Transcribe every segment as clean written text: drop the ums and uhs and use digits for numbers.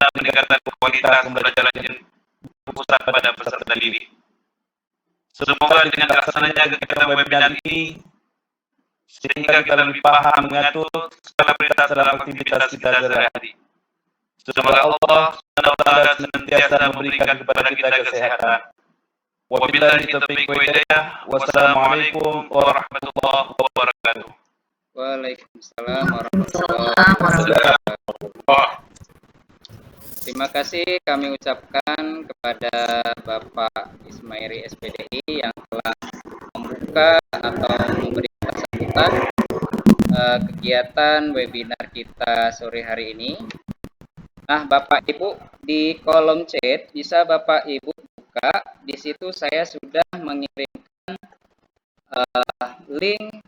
serta meningkatkan kualitas pembelajaran yang berpusat pada peserta didik. Semoga dengan terlaksananya kegiatan webinar ini sehingga kita lebih paham mengatur skala prioritas dalam aktivitas kita sehari-hari. Semoga Allah SWT senantiasa memberikan kepada kita kesehatan. Wabillahi taufiq wa hidayah. Wassalamualaikum warahmatullahi wabarakatuh. Waalaikumsalam warahmatullahi wabarakatuh. Terima kasih kami ucapkan kepada Bapak Ismairi SPDI yang telah membuka atau memberikan sambutan kegiatan webinar kita sore hari ini. Nah, Bapak Ibu di kolom chat bisa Bapak Ibu buka. Di situ saya sudah mengirimkan link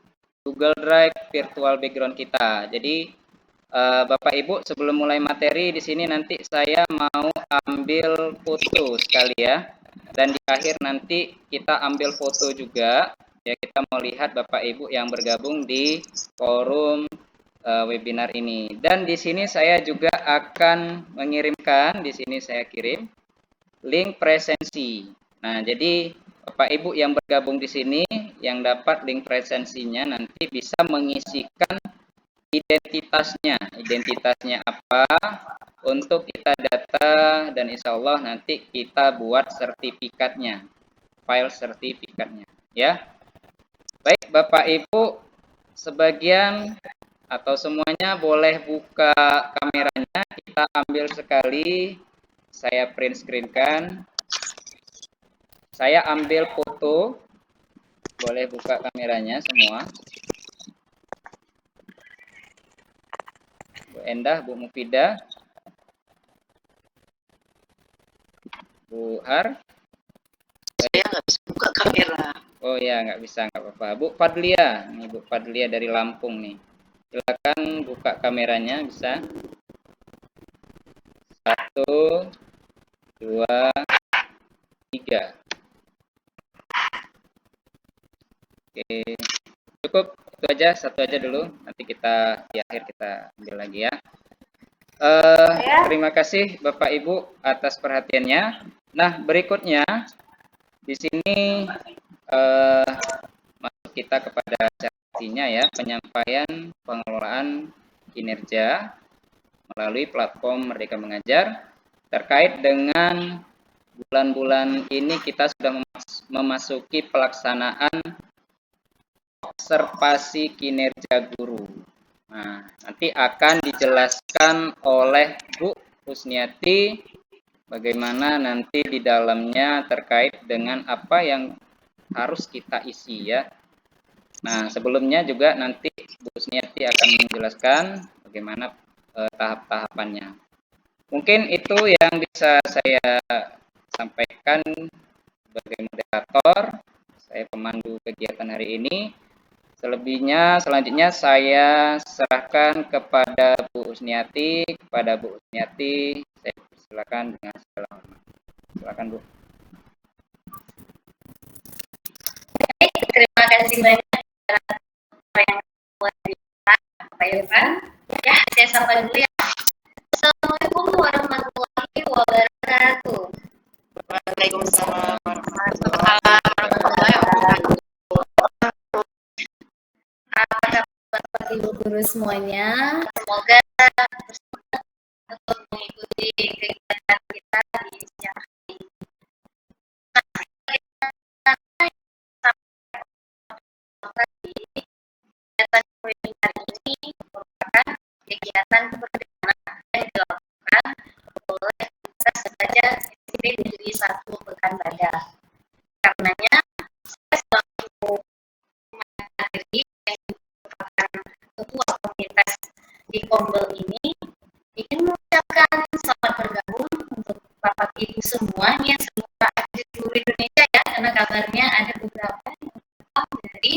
Google Drive virtual background kita. Jadi Bapak Ibu sebelum mulai materi di sini nanti saya mau ambil foto sekali ya. Dan di akhir nanti kita ambil foto juga. Ya, kita mau lihat Bapak Ibu yang bergabung di forum webinar ini. Dan di sini saya juga akan mengirimkan, di sini saya kirim link presensi. Nah, jadi Bapak Ibu yang bergabung di sini yang dapat link presensinya nanti bisa mengisikan identitasnya apa untuk kita data dan insya Allah nanti kita buat sertifikatnya, file sertifikatnya ya. Baik Bapak Ibu, sebagian atau semuanya boleh buka kameranya, kita ambil sekali, saya print screenkan, saya ambil foto, boleh buka kameranya semua. Bu Endah, Bu Mufidah, Bu Har. Saya nggak bisa buka kamera. Oh ya, nggak bisa, nggak apa-apa. Bu Fadlia, nih Bu Fadlia dari Lampung nih. Silakan buka kameranya, bisa. 1, 2, 3. Oke, cukup itu aja, satu aja dulu. Nanti kita di akhir kita ambil lagi ya. Terima kasih Bapak Ibu atas perhatiannya. Nah, berikutnya di sini masuk kita kepada caranya ya, penyampaian pengelolaan kinerja melalui platform Merdeka Mengajar. Terkait dengan bulan-bulan ini kita sudah memasuki pelaksanaan observasi kinerja guru. Nah, nanti akan dijelaskan oleh Bu Husniati bagaimana nanti di dalamnya terkait dengan apa yang harus kita isi ya. Nah, sebelumnya juga nanti Bu Husniati akan menjelaskan bagaimana tahap-tahapannya. Mungkin itu yang bisa saya sampaikan sebagai moderator, saya pemandu kegiatan hari ini. Selanjutnya saya serahkan kepada Bu Husniati. Kepada Bu Husniati, saya silakan dengan segala hormat. Silakan Bu. Baik, terima kasih banyak yang buat Pak Irfan. Ya, saya sapa dulu ya. Assalamualaikum warahmatullahi wabarakatuh. Waalaikumsalam warahmatullahi wabarakatuh. Apa kabar Ibu guru semuanya? Semoga untuk mengikuti kegiatan kita di siang hari. Kegiatan webinar ini merupakan kegiatan perdana yang dilakukan oleh Universitas Saja SMP Negeri 1 Pekan Badak. Karenanya saya selaku materi yang merupakan ketua komunitas di Kombel ini ingin mengucapkan selamat bergabung untuk Bapak Ibu semua yang semoga ada di seluruh Indonesia ya, karena kabarnya ada beberapa yang dari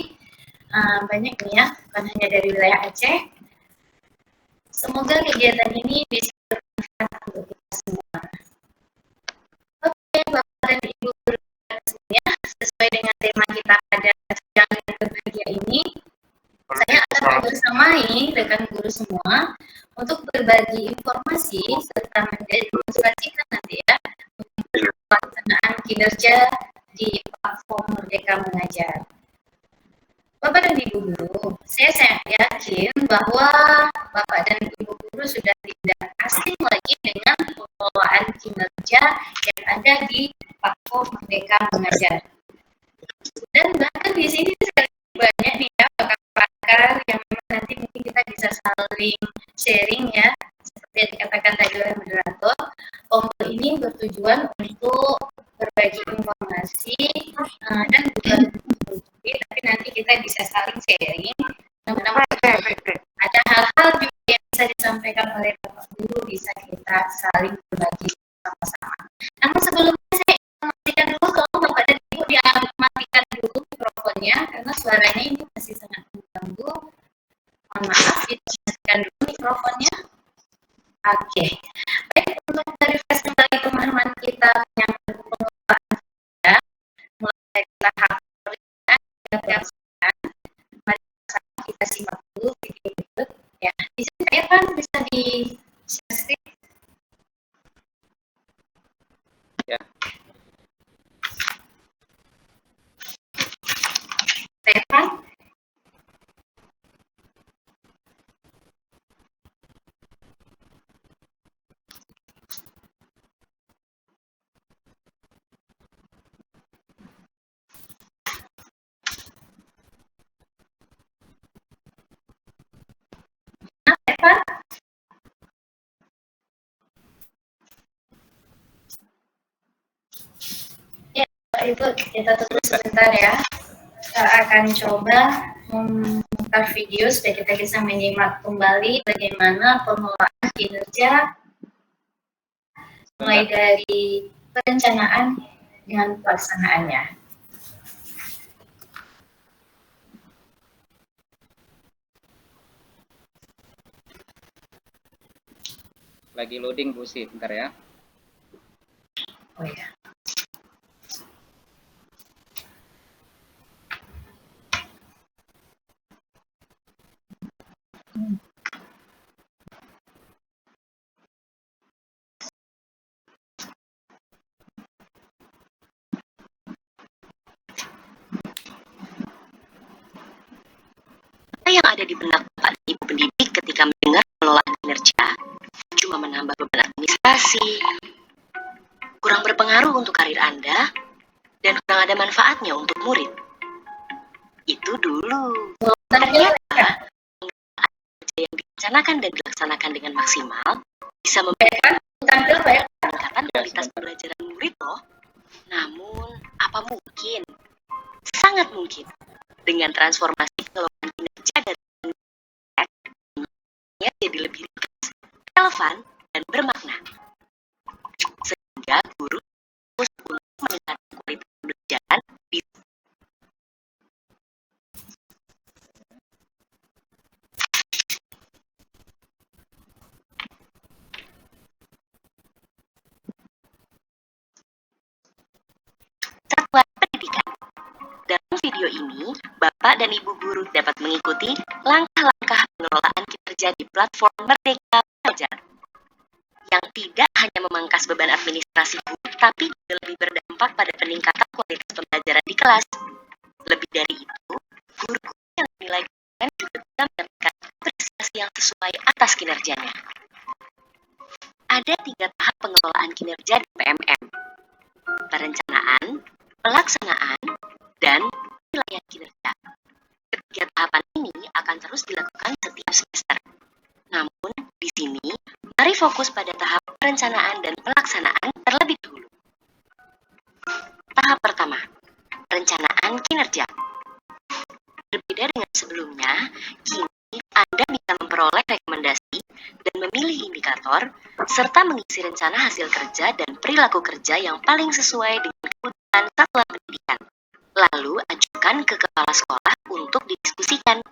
banyak nih ya, bukan hanya dari wilayah Aceh. Semoga kegiatan ini bisa bermanfaat untuk kita semua. Oke, Bapak dan Ibu semuanya, sesuai dengan tema kita pada siang yang berbahagia ini, saya akan membersamai rekan guru semua untuk berbagi informasi serta mendemonstrasikan nanti ya pelaksanaan kinerja di platform Merdeka Mengajar. Bapak dan Ibu Guru, saya sangat yakin bahwa Bapak dan Ibu Guru sudah tidak asing lagi dengan pengelolaan kinerja yang ada di platform Merdeka Mengajar. Dan bahkan di sini banyak nih ya pakar-pakar yang nanti mungkin kita bisa saling sharing ya, seperti yang dikatakan tadi oleh moderator. Kelompok ini bertujuan untuk berbagi informasi dan bukan tapi nanti kita bisa saling sharing. Ada hal-hal juga yang bisa disampaikan oleh Bapak Guru, bisa kita saling berbagi sama-sama. Namun sebelumnya saya matikan dulu, tolong Bapak dan Ibu matikan dulu mikrofonnya karena suaranya ini masih sangat mengganggu. Mohon maaf, dimatikan dulu mikrofonnya. Oke. Baik, untuk verifikasi kembali pemahaman kita yang pengelolaan ya, mulai dari tahap pelaksanaan, mari kita simak dulu video berikut ya. Di sini saya kan bisa di share screen. Ya. Saya kan Ibu, kita tunggu sebentar ya. Kita akan coba memutar video supaya kita bisa menyimak kembali bagaimana pengelolaan kinerja mulai dari perencanaan dengan pelaksanaannya. Lagi loading Bu Sih, bentar ya. Oh ya. Apa yang ada di benak Bapak dan Ibu pendidik ketika mendengar pengelolaan kinerja cuma menambah beban administrasi, kurang berpengaruh untuk karir Anda, dan kurang ada manfaatnya untuk murid. Itu dulu. Ternyata kerja yang direncanakan dan dilaksanakan dengan maksimal bisa memberikan peningkatan kualitas pembelajaran murid loh. Namun, apa mungkin? Sangat mungkin. Dengan transformasi pengelolaan kinerja dari jadi lebih ringkas, relevan, dan bermakna. Sehingga guru fokus untuk meningkatkan kualitas pembelajaran di satuan pendidikan. Dalam video ini, Bapak dan Ibu guru dapat mengikuti langkah-langkah pengelolaan kinerja di platform Merdeka Mengajar yang tidak hanya memangkas beban administrasi guru, tapi juga lebih berdampak pada peningkatan kualitas pembelajaran di kelas. Lebih dari itu, guru-guru yang dinilai keren juga bisa mendapatkan apresiasi yang sesuai atas kinerjanya. Ada 3 tahap pengelolaan kinerja di PMM: perencanaan, pelaksanaan, dan penilaian kinerja. Ketiga tahapan ini akan terus dilakukan setiap semester. Namun, di sini, mari fokus pada tahap perencanaan dan pelaksanaan terlebih dahulu. Tahap pertama, perencanaan kinerja. Berbeda dengan sebelumnya, kini Anda bisa memperoleh rekomendasi dan memilih indikator, serta mengisi rencana hasil kerja dan perilaku kerja yang paling sesuai dengan kebutuhan satuan pendidikan. Lalu ajukan ke kepala sekolah untuk didiskusikan.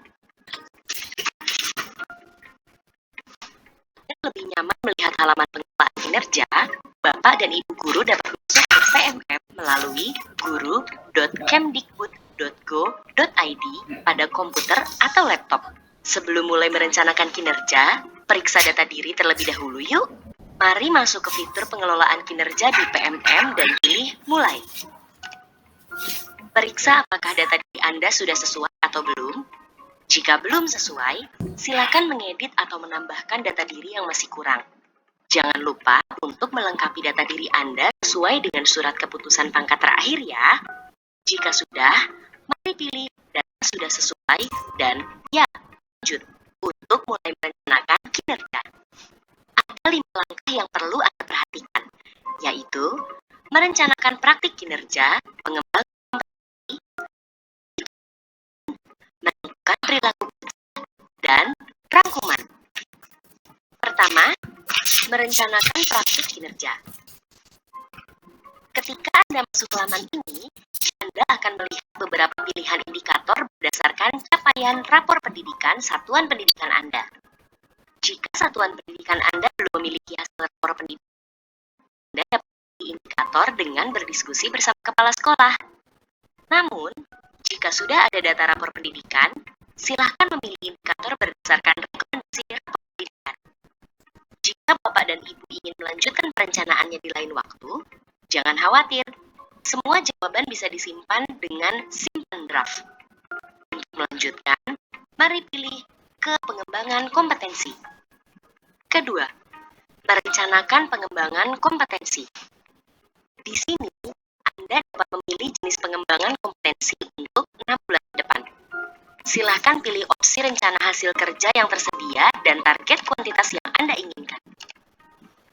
Dan lebih nyaman melihat halaman pengelolaan kinerja, Bapak dan Ibu guru dapat masuk ke PMM melalui guru.kemdikbud.go.id pada komputer atau laptop. Sebelum mulai merencanakan kinerja, periksa data diri terlebih dahulu yuk. Mari masuk ke fitur pengelolaan kinerja di PMM dan pilih Mulai. Periksa apakah data diri Anda sudah sesuai atau belum. Jika belum sesuai, silakan mengedit atau menambahkan data diri yang masih kurang. Jangan lupa untuk melengkapi data diri Anda sesuai dengan surat keputusan pangkat terakhir ya. Jika sudah, mari pilih data sudah sesuai dan ya, lanjut untuk mulai merencanakan kinerja. Ada 5 langkah yang perlu Anda perhatikan, yaitu merencanakan praktik kinerja, pengembangan kompetensi, menentukan perilaku dan rangkuman. Pertama, merencanakan praktik kinerja. Ketika Anda masuk halaman ini, Anda akan melihat beberapa pilihan indikator berdasarkan capaian rapor pendidikan satuan pendidikan Anda. Jika satuan pendidikan Anda belum memiliki hasil rapor pendidikan, Anda dapat memilih indikator dengan berdiskusi bersama kepala sekolah. Namun, jika sudah ada data rapor pendidikan, silakan memilih indikator berdasarkan rekomendasi rapor pendidikan. Jika Bapak dan Ibu ingin melanjutkan perencanaannya di lain waktu, jangan khawatir. Semua jawaban bisa disimpan dengan simpan draft. Untuk melanjutkan, mari pilih ke pengembangan kompetensi. Kedua, merencanakan pengembangan kompetensi. Di sini, Anda dapat memilih jenis pengembangan kompetensi untuk 6 bulan ke depan. Silahkan pilih opsi rencana hasil kerja yang tersedia dan target kuantitas yang Anda inginkan.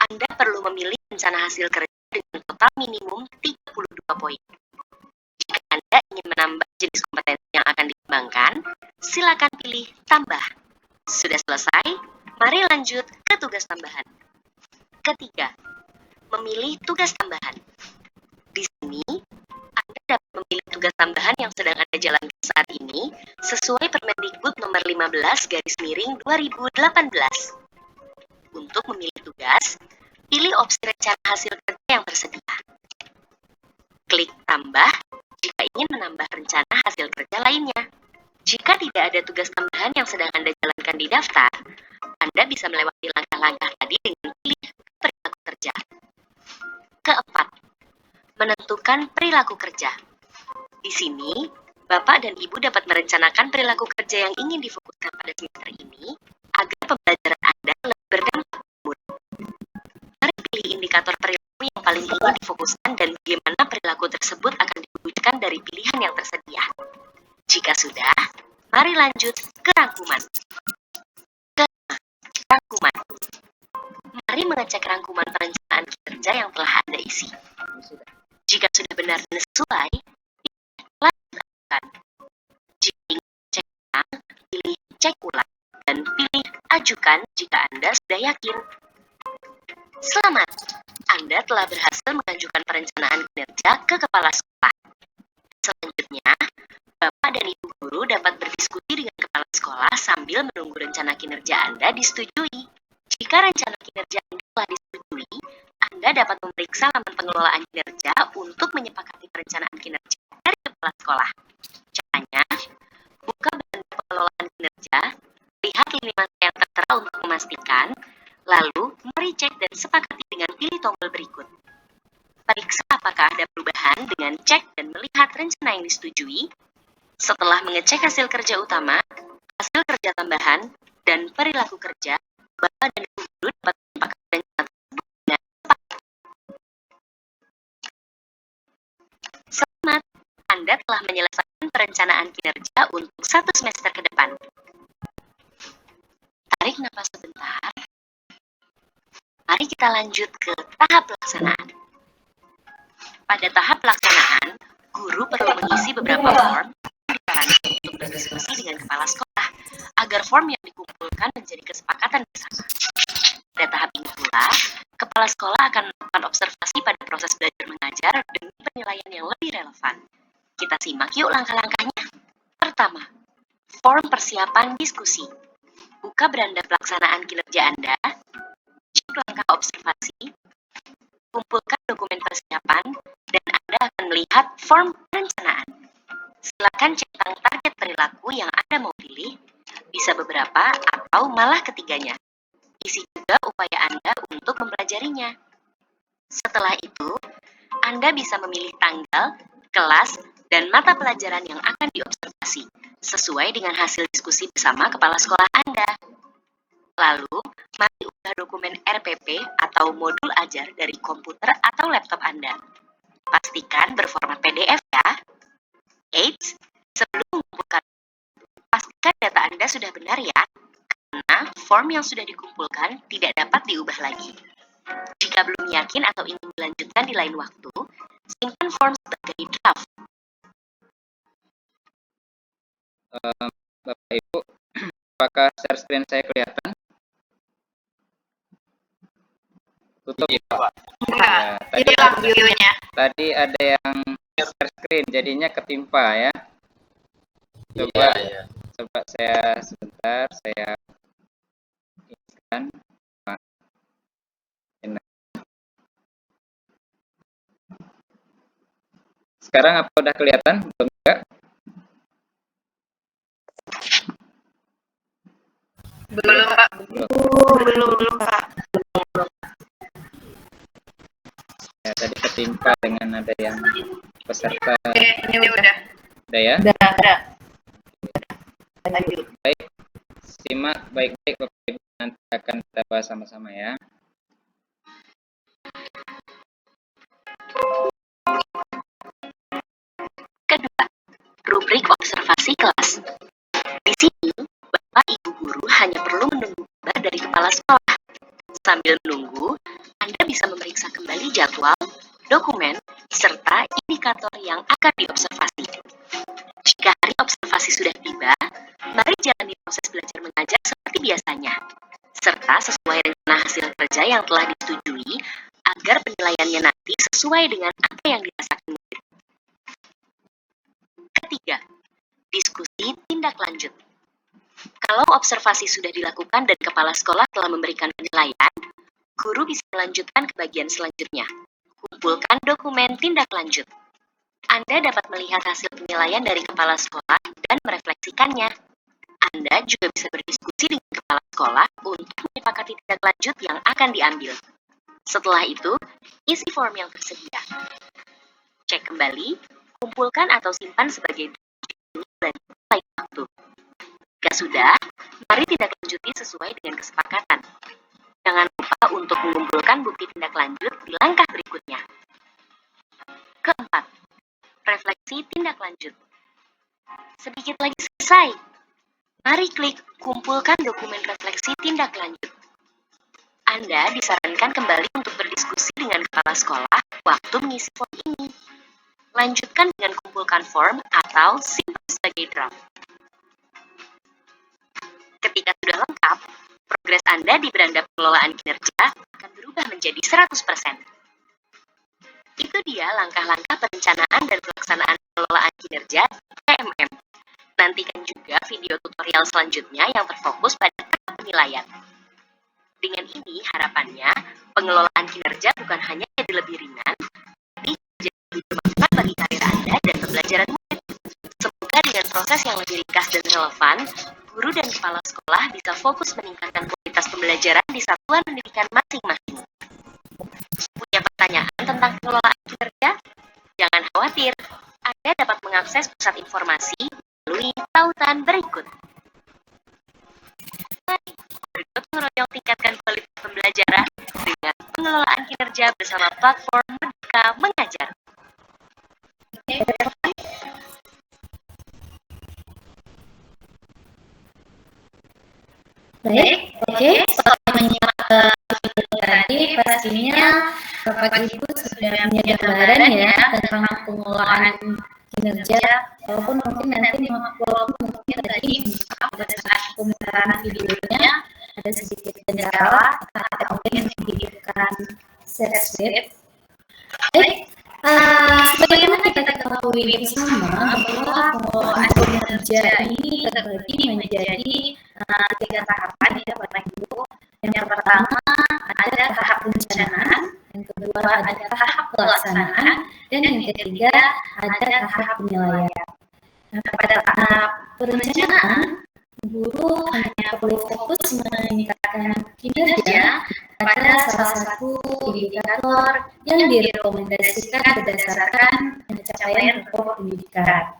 Anda perlu memilih rencana hasil kerja dengan total minimum 32 poin. Jika Anda ingin menambah jenis kompetensi yang akan dikembangkan, silakan pilih tambah. Sudah selesai, mari lanjut ke tugas tambahan. Ketiga, memilih tugas tambahan. Di sini, Anda dapat memilih tugas tambahan yang sedang Anda jalankan saat ini sesuai Permendikbud nomor 15/2018. Untuk memilih tugas, pilih opsi rencana hasil kerja yang tersedia. Klik tambah jika ingin menambah rencana hasil kerja lainnya. Jika tidak ada tugas tambahan yang sedang Anda jalankan di daftar, Anda bisa melewati langkah-langkah tadi dengan pilih perilaku kerja. Keempat, menentukan perilaku kerja. Di sini, Bapak dan Ibu dapat merencanakan perilaku kerja yang ingin difokuskan pada semester ini agar pembelajaran Anda lebih berdampak mudah. Mari pilih indikator perilaku yang paling ingin difokuskan dan bagaimana perilaku tersebut akan diwujudkan dari pilihan yang tersedia. Jika sudah, mari lanjut ke rangkuman. Rangkuman. Mari mengecek rangkuman perencanaan kinerja yang telah Anda isi. Jika sudah benar dan sesuai, lanjutkan. Jika ingin cek ulang, pilih cek ulang dan pilih ajukan jika Anda sudah yakin. Selamat, Anda telah berhasil mengajukan perencanaan kinerja ke kepala sekolah. Selanjutnya, Bapak dan Ibu guru dapat berdiskusi dengan kepala sekolah sambil menunggu rencana kinerja Anda disetujui. Jika rencana kinerja Anda telah disetujui, Anda dapat memeriksa laman pengelolaan kinerja untuk menyepakati perencanaan kinerja dari kepala sekolah. Caranya, buka beranda pengelolaan kinerja, lihat lini masa yang tertera untuk memastikan, lalu mari cek dan sepakati dengan pilih tombol berikut. Periksa apakah ada perubahan dengan cek dan melihat rencana yang disetujui. Setelah mengecek hasil kerja utama, hasil kerja tambahan, dan perilaku kerja, Bapak dan Ibu guru dapat menyepakati rencana tersebut dengan tepat. Selamat, Anda telah menyelesaikan perencanaan kinerja untuk 1 semester ke depan. Tarik napas sebentar. Mari kita lanjut ke tahap pelaksanaan. Pada tahap pelaksanaan, guru perlu mengisi beberapa form untuk berdiskusi dengan kepala sekolah agar form yang dikumpulkan menjadi kesepakatan bersama. Pada tahap ini pula, kepala sekolah akan melakukan observasi pada proses belajar mengajar demi penilaian yang lebih relevan. Kita simak yuk langkah-langkahnya. Pertama, form persiapan diskusi. Buka beranda pelaksanaan kinerja Anda, cek langkah observasi, kumpulkan dokumen persiapan, dan Anda akan melihat form perencanaan. Silakan centang target perilaku yang Anda mau pilih, bisa beberapa atau malah ketiganya. Isi juga upaya Anda untuk mempelajari Setelah itu, Anda bisa memilih tanggal, kelas, dan mata pelajaran yang akan diobservasi, sesuai dengan hasil diskusi bersama kepala sekolah Anda. Lalu, mari unggah dokumen RPP atau modul ajar dari komputer atau laptop Anda. Pastikan berformat PDF ya. Eits, sebelum mengumpulkan, pastikan data Anda sudah benar ya, karena form yang sudah dikumpulkan tidak dapat diubah lagi. Jika belum yakin atau ingin melanjutkan di lain waktu, simpan form sebagai draft. Bapak Ibu, apakah share screen saya kelihatan? Tutup ya, Pak. Ya, Hilang videonya. tadi ada yang share screen, jadinya ketimpa ya. Coba saya sebentar, saya inikan. Sekarang apa udah kelihatan? Belum enggak? Belum, Kak. Belum, Kak. Ya, tadi ketimpa dengan ada yang peserta. Oke, ini udah. Udah ya? Udah. Lanjut. Baik, simak baik-baik Bapak Ibu, nanti akan kita bahas sama-sama ya. Kedua, rubrik observasi kelas. Di sini, Bapak Ibu guru hanya perlu menunggu kabar dari kepala sekolah. Sambil menunggu, Anda bisa memeriksa kembali jadwal, dokumen, serta indikator yang akan diobservasi. Jika hari observasi sudah tiba, mari jalani proses belajar mengajar seperti biasanya, serta sesuai rencana hasil kerja yang telah disetujui agar penilaiannya nanti sesuai dengan apa yang dirasakan murid. Ketiga, diskusi tindak lanjut. Kalau observasi sudah dilakukan dan kepala sekolah telah memberikan penilaian, guru bisa melanjutkan ke bagian selanjutnya. Kumpulkan dokumen tindak lanjut. Anda dapat melihat hasil penilaian dari kepala sekolah dan merefleksikannya. Anda juga bisa berdiskusi dengan kepala sekolah untuk menyepakati tindak lanjut yang akan diambil. Setelah itu, isi form yang tersedia. Cek kembali, kumpulkan atau simpan sebagai dan lain waktu. Jika sudah, mari tindak lanjuti sesuai dengan kesepakatan. Jangan lupa untuk mengumpulkan bukti tindak lanjut di langkah berikutnya. Keempat, refleksi tindak lanjut. Sedikit lagi selesai. Mari klik kumpulkan dokumen refleksi tindak lanjut. Anda disarankan kembali untuk berdiskusi dengan kepala sekolah waktu mengisi form ini. Lanjutkan dengan kumpulkan form atau simpan sebagai draft. Ketika sudah lengkap, progres Anda di beranda pengelolaan kinerja akan berubah menjadi 100%. Itu dia langkah-langkah perencanaan dan pelaksanaan pengelolaan kinerja PMM. Nantikan juga video tutorial selanjutnya yang terfokus pada tahap penilaian. Dengan ini harapannya pengelolaan kinerja bukan hanya jadi lebih ringan, tapi jadi lebih bermanfaat bagi karir Anda dan pembelajaran murid. Semoga dengan proses yang lebih ringkas dan relevan, guru dan kepala sekolah bisa fokus meningkatkan kualitas pembelajaran di satuan pendidikan masing-masing. Punya pertanyaan tentang pengelolaan kinerja? Jangan khawatir, Anda dapat mengakses pusat informasi melalui tautan berikut. Mari berikut mengeroyok tingkatkan kualitas pembelajaran dengan pengelolaan kinerja bersama platform Merdeka Mengajar. Baik, oke. Setelah menyimak video tadi, pastinya Bapak Ibu sudah punya gambaran ya tentang pengelolaan kinerja. Walaupun mungkin tadi pada saat pemutaran videonya ada sedikit kendala, atau mungkin yang dibutuhkan share screen. Baik, sebagaimana kita ketahui bersama bahwa pengelolaan kinerja ini terbagi menjadi 3 tahapan ya Bapak Ibu. Yang pertama ada tahap perencanaan, yang kedua ada tahap pelaksanaan, dan yang ketiga ada tahap penilaian. Nah, pada tahap perencanaan, guru hanya perlu fokus meningkatkan kinerja pada salah satu individu indikator yang direkomendasikan berdasarkan pencapaian pokok pendidikan.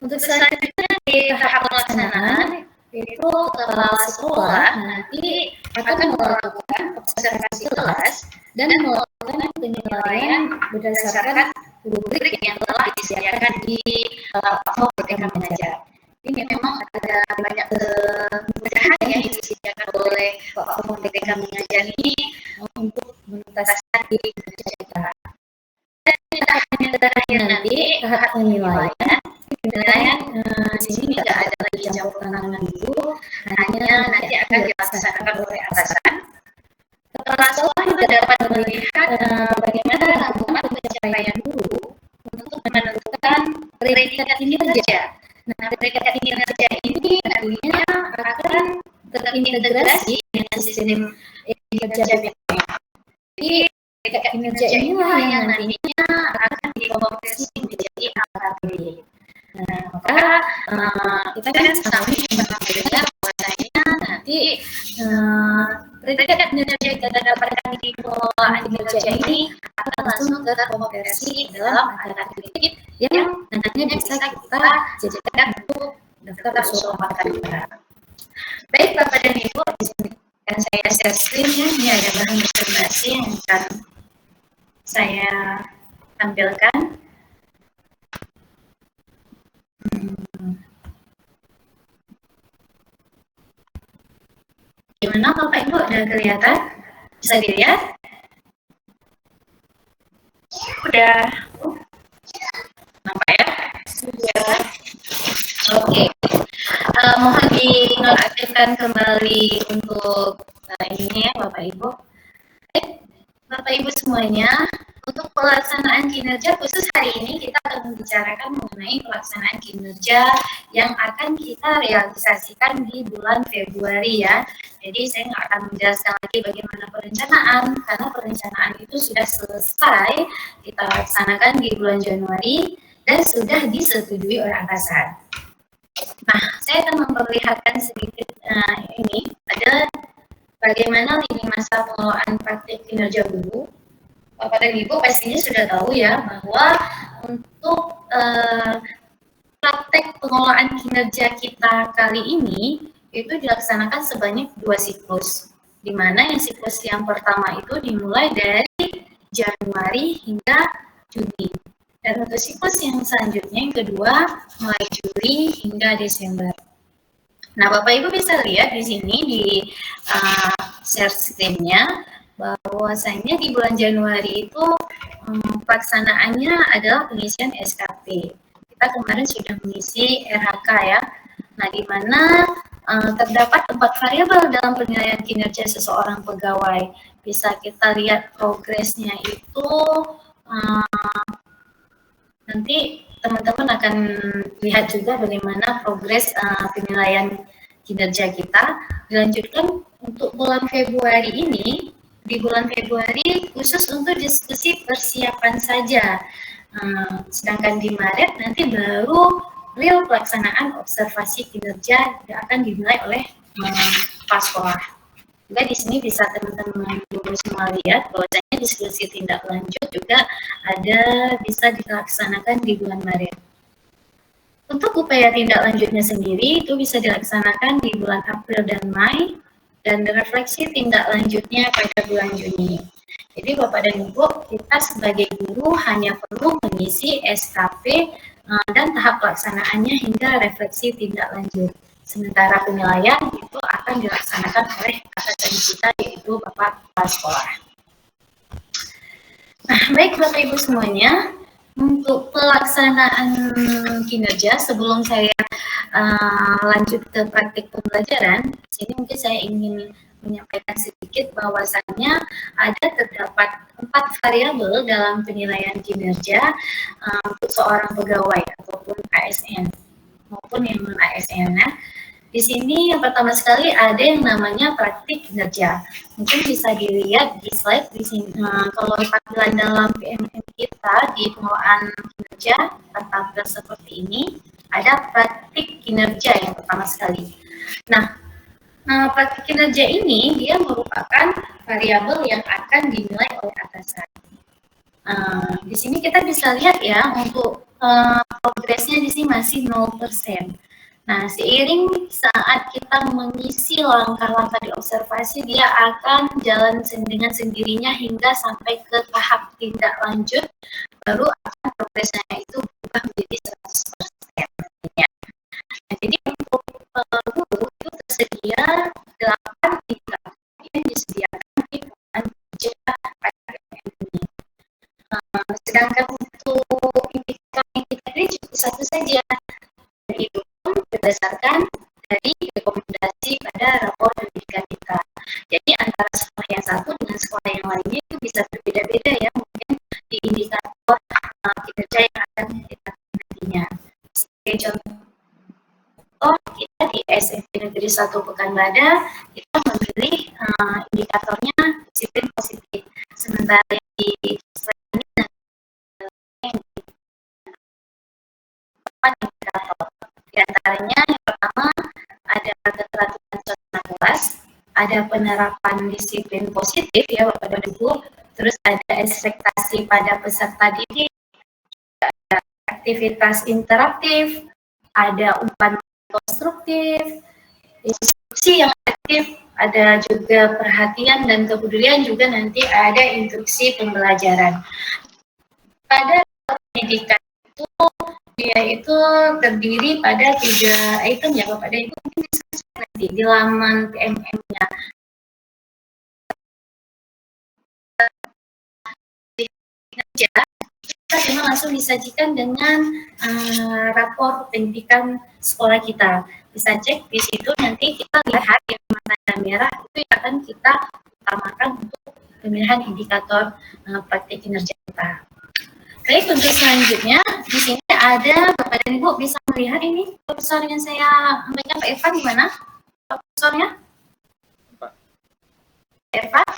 Untuk selanjutnya di tahap pelaksanaan, itu kepala sekolah nanti akan melakukan observasi kelas dan melakukan penilaian berdasarkan rubrik yang telah disediakan di platform Merdeka Mengajar. Ini memang ada banyak kemudahan yang disediakan oleh platform Merdeka Mengajar ini untuk menuntaskan di kerja kita. Dan tahap yang terakhir nanti tahap penilaian. Penilaian di sini tidak ada lagi campur tangan dulu, hanya nanti akan dilaksanakan oleh atasan. Kepala sekolah juga dapat melihat bagaimana rangkuman pencapaian guru untuk menentukan predikat kinerja. Nah, predikat kinerja ini nantinya akan terintegrasi dengan sistem kinerja BPM. Jadi, predikat kinerja inilah yang nantinya akan dikonversi menjadi AKBD. Nah, maka kita kan sampai mendengar bahwasanya nanti predikat kinerja yang kita dapatkan di pengelolaan kinerja ini akan langsung terkonversi dalam AKBD yang nantinya bisa kita jadikan untuk daftar usul kita. Baik Bapak dan Ibu, di sini kan saya share screen-nya. Ini ada bahan presentasi yang akan saya tampilkan. Gimana Bapak Ibu, udah kelihatan? Bisa dilihat? Udah. Nampak ya? Sudah. Oke. Mohon dinonaktifkan kembali untuk ini ya Bapak Ibu. Baik, Bapak Ibu semuanya, untuk pelaksanaan kinerja khusus hari ini kita akan membicarakan mengenai pelaksanaan kinerja yang akan kita realisasikan di bulan Februari ya. Jadi saya nggak akan menjelaskan lagi bagaimana perencanaan, karena perencanaan itu sudah selesai kita laksanakan di bulan Januari dan sudah disetujui oleh atasan. Nah, saya akan memperlihatkan sedikit ini ada bagaimana lini masa pengelolaan praktik kinerja guru. Bapak dan Ibu pastinya sudah tahu ya bahwa untuk praktek pengelolaan kinerja kita kali ini itu dilaksanakan sebanyak 2 siklus, di mana yang siklus yang pertama itu dimulai dari Januari hingga Juni, dan untuk siklus yang selanjutnya yang kedua mulai Juli hingga Desember. Nah, Bapak Ibu bisa lihat di sini di share screen-nya bahwasanya di bulan Januari itu pelaksanaannya adalah pengisian SKP. Kita kemarin sudah mengisi RHK ya. Nah, di mana terdapat 4 variabel dalam penilaian kinerja seseorang pegawai. Bisa kita lihat progresnya itu nanti teman-teman akan lihat juga bagaimana progres penilaian kinerja kita. Dilanjutkan untuk bulan Februari ini, di bulan Februari khusus untuk diskusi persiapan saja. Sedangkan di Maret nanti baru real pelaksanaan observasi kinerja yang akan dimulai oleh kepala sekolah. Juga di sini bisa teman-teman semua lihat bahwasanya diskusi tindak lanjut juga ada bisa dilaksanakan di bulan Maret. Untuk upaya tindak lanjutnya sendiri itu bisa dilaksanakan di bulan April dan Mei, dan refleksi tindak lanjutnya pada bulan Juni. Jadi Bapak dan Ibu, kita sebagai guru hanya perlu mengisi SKP dan tahap pelaksanaannya hingga refleksi tindak lanjut. Sementara penilaian itu akan dilaksanakan oleh atasan kita, yaitu Bapak Kepala Sekolah. Nah, baik Bapak Ibu semuanya, untuk pelaksanaan kinerja sebelum saya lanjut ke praktik pembelajaran, sini mungkin saya ingin menyampaikan sedikit bahwasannya terdapat 4 variabel dalam penilaian kinerja untuk seorang pegawai ataupun ASN maupun yang non ASN ya. Di sini yang pertama sekali ada yang namanya praktik kinerja. Mungkin bisa dilihat di slide di sini. Kalau tampilan dalam PMM kita di pengelolaan kinerja tertampil seperti ini, ada praktik kinerja yang pertama sekali. Nah, praktik kinerja ini dia merupakan variabel yang akan dinilai oleh atasan. Di sini kita bisa lihat ya untuk progresnya di sini masih 0%. Nah, seiring saat kita mengisi langkah-langkah di observasi, dia akan jalan dengan sendirinya hingga sampai ke tahap tindak lanjut, baru akan progresnya itu berubah menjadi 100%. Nah, jadi untuk guru itu tersedia 8 indikator yang disediakan di program kerja PMM ini. Sedangkan untuk indikator yang kita pilih cukup satu saja, dan itu pun berdasarkan dari rekomendasi pada rapor pendidikan kita. Jadi antara sekolah yang satu dengan sekolah yang lainnya itu bisa berbeda-beda ya, mungkin di indikator kinerja yang akan kita nantinya. Sebagai contoh, kita di SMP Negeri 1 Pekanbadan kita memilih indikatornya disiplin positif. Sementara di indikator. Di antaranya yang pertama ada keteraturan suasana kelas, ada penerapan disiplin positif ya Bapak dan Ibu, terus ada ekspektasi pada peserta didik, ada aktivitas interaktif, ada umpan konstruktif, instruksi yang aktif, ada juga perhatian dan kepedulian, juga nanti ada instruksi pembelajaran. Pada pendidikan itu dia itu terdiri pada 3 item ya Bapak dan Ibu, mungkin bisa nanti di laman PMM-nya. Kita cuma langsung disajikan dengan rapor pendidikan sekolah kita. Bisa cek di situ, nanti kita lihat yang tanda merah itu yang akan kita utamakan untuk pemilihan indikator praktik kinerja kita. Baik, untuk selanjutnya di sini ada Bapak dan Ibu bisa melihat ini profesor yang saya sampaikan, Pak Irfan gimana? Profesornya? Pak Irfan?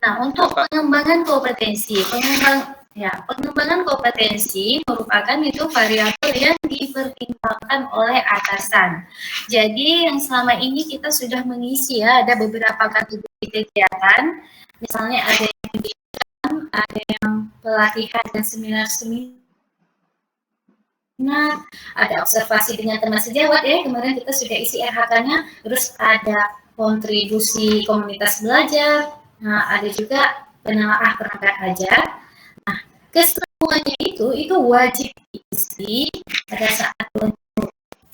Nah, untuk pengembangan kompetensi, pengembangan kompetensi merupakan itu variabel yang dipertimbangkan oleh atasan. Jadi yang selama ini kita sudah mengisi ya, ada beberapa kategori kegiatan, misalnya ada yang ada yang pelatihan dan seminar, ada observasi dengan teman sejawat ya, kemarin kita sudah isi RHK-nya, terus ada kontribusi komunitas belajar, ada juga penelaah perangkat ajar. Nah, kesemuanya itu wajib diisi pada saat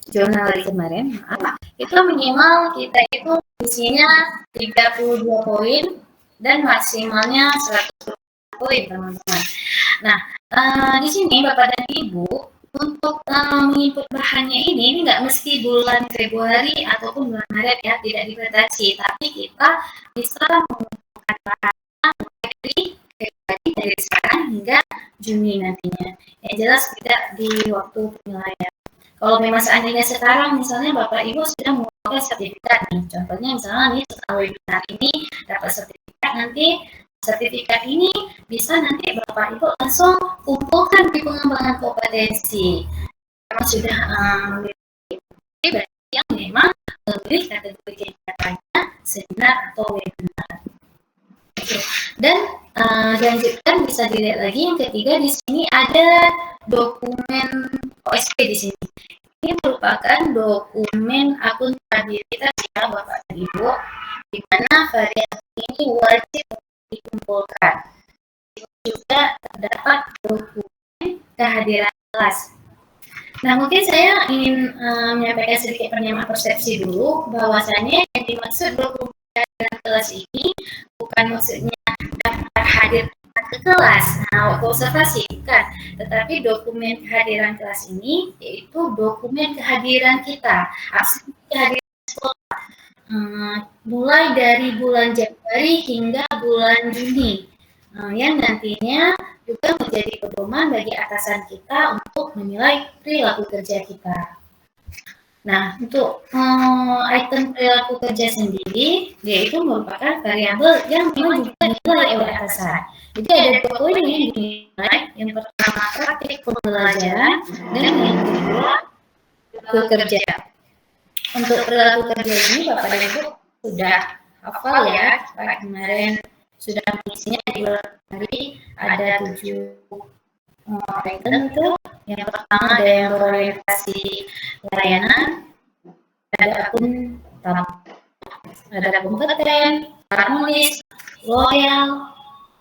jurnal dari kemarin, itu minimal kita itu isinya 32 poin dan maksimalnya 100 poin teman-teman. Nah, di sini Bapak dan Ibu untuk menginput bahannya ini nggak mesti bulan Februari ataupun bulan Maret ya, tidak dibatasi, tapi kita bisa mengumpulkan bahannya dari Februari dari sekarang hingga Juni nantinya. Yang jelas tidak di waktu penilaian. Kalau memang seandainya sekarang misalnya Bapak Ibu sudah mengumpulkan sertifikat nih, contohnya misalnya nih setelah webinar ini dapat sertifikat, nanti sertifikat ini bisa nanti Bapak Ibu langsung kumpulkan di pengembangan kompetensi. Karena sudah memiliki berarti yang memang memilih kategori kegiatannya seminar atau webinar. Oke. Dan dilanjutkan bisa dilihat lagi yang ketiga di sini ada dokumen OSP di sini. Ini merupakan dokumen akuntabilitas ya Bapak dan Ibu, di mana variabel ini wajib dikumpulkan. Juga terdapat dokumen kehadiran kelas. Nah, mungkin saya ingin menyampaikan sedikit penyamaan persepsi dulu, bahwasannya yang dimaksud dokumen kehadiran kelas ini bukan maksudnya daftar hadir ke kelas. Nah, waktu observasi bukan, tetapi dokumen kehadiran kelas ini yaitu dokumen kehadiran kita, absen kehadiran sekolah. Mulai dari bulan Januari hingga bulan Juni, yang nantinya juga menjadi pedoman bagi atasan kita untuk menilai perilaku kerja kita. Nah, untuk item perilaku kerja sendiri, yaitu merupakan variabel yang memang juga dinilai oleh atasan. Jadi ada 2 poin yang dinilai, yang pertama praktik pembelajaran dan yang kedua perilaku kerja. untuk perilaku kerja ini Bapak dan Ibu sudah hafal ya, Pak kemarin sudah mengisinya di bulan hari ada 7 item itu. Yang pertama ada yang berorientasi layanan, ada akun ada kompeten, harmonis, loyal,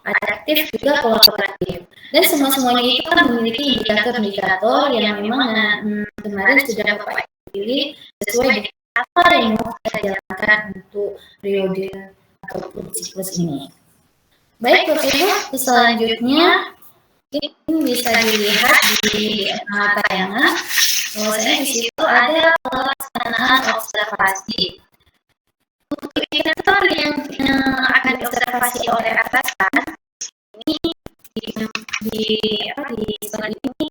adaptif juga kolaboratif. Dan semua-semuanya itu kan memiliki indikator-indikator yang memang kemarin sudah Bapak pilih sesuai dengan apa yang mau kita jalankan untuk periode ataupun siklus ini. Baik Bapak Ibu, selanjutnya ini bisa dilihat di tayangan bahwasanya di situ ada pelaksanaan observasi. Untuk indikator yang akan diobservasi oleh atasan ini di slide ini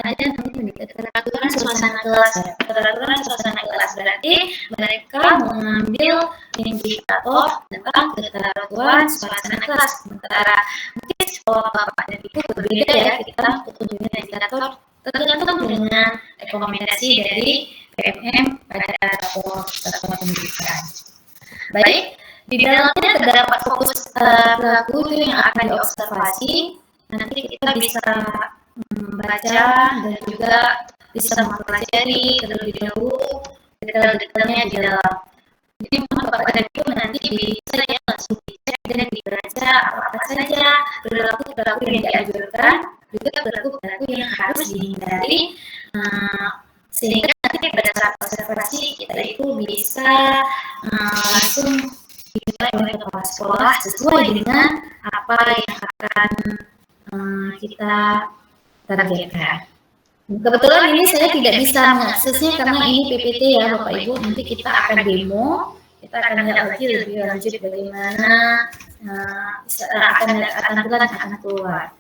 ada namanya keteraturan suasana kelas. Keteraturan suasana kelas berarti mereka mengambil indikator tentang keteraturan suasana kelas. Sementara mungkin sekolah Bapak dan Ibu berbeda ya, kita untuk indikator tergantung dengan rekomendasi dari PMM pada rapor pendidikan. Baik, di dalamnya terdapat fokus pelaku yang akan diobservasi. Nanti kita bisa membaca dan juga bisa mempelajari terlebih dahulu detail-detailnya di dalam. Jadi Bapak dan Ibu nanti bisa ya langsung dicek dan dibaca apa saja perilaku-perilaku yang dianjurkan, juga perilaku-perilaku yang harus dihindari, sehingga nanti pada saat observasi kita itu bisa langsung dinilai oleh kepala sekolah sesuai dengan apa yang akan kita targetkan. Kebetulan ini saya tidak bisa mengaksesnya karena ini PPT ya Bapak Ibu. Nanti kita akan demo, kita akan lihat lagi lebih lanjut bagaimana tampilan akan keluar.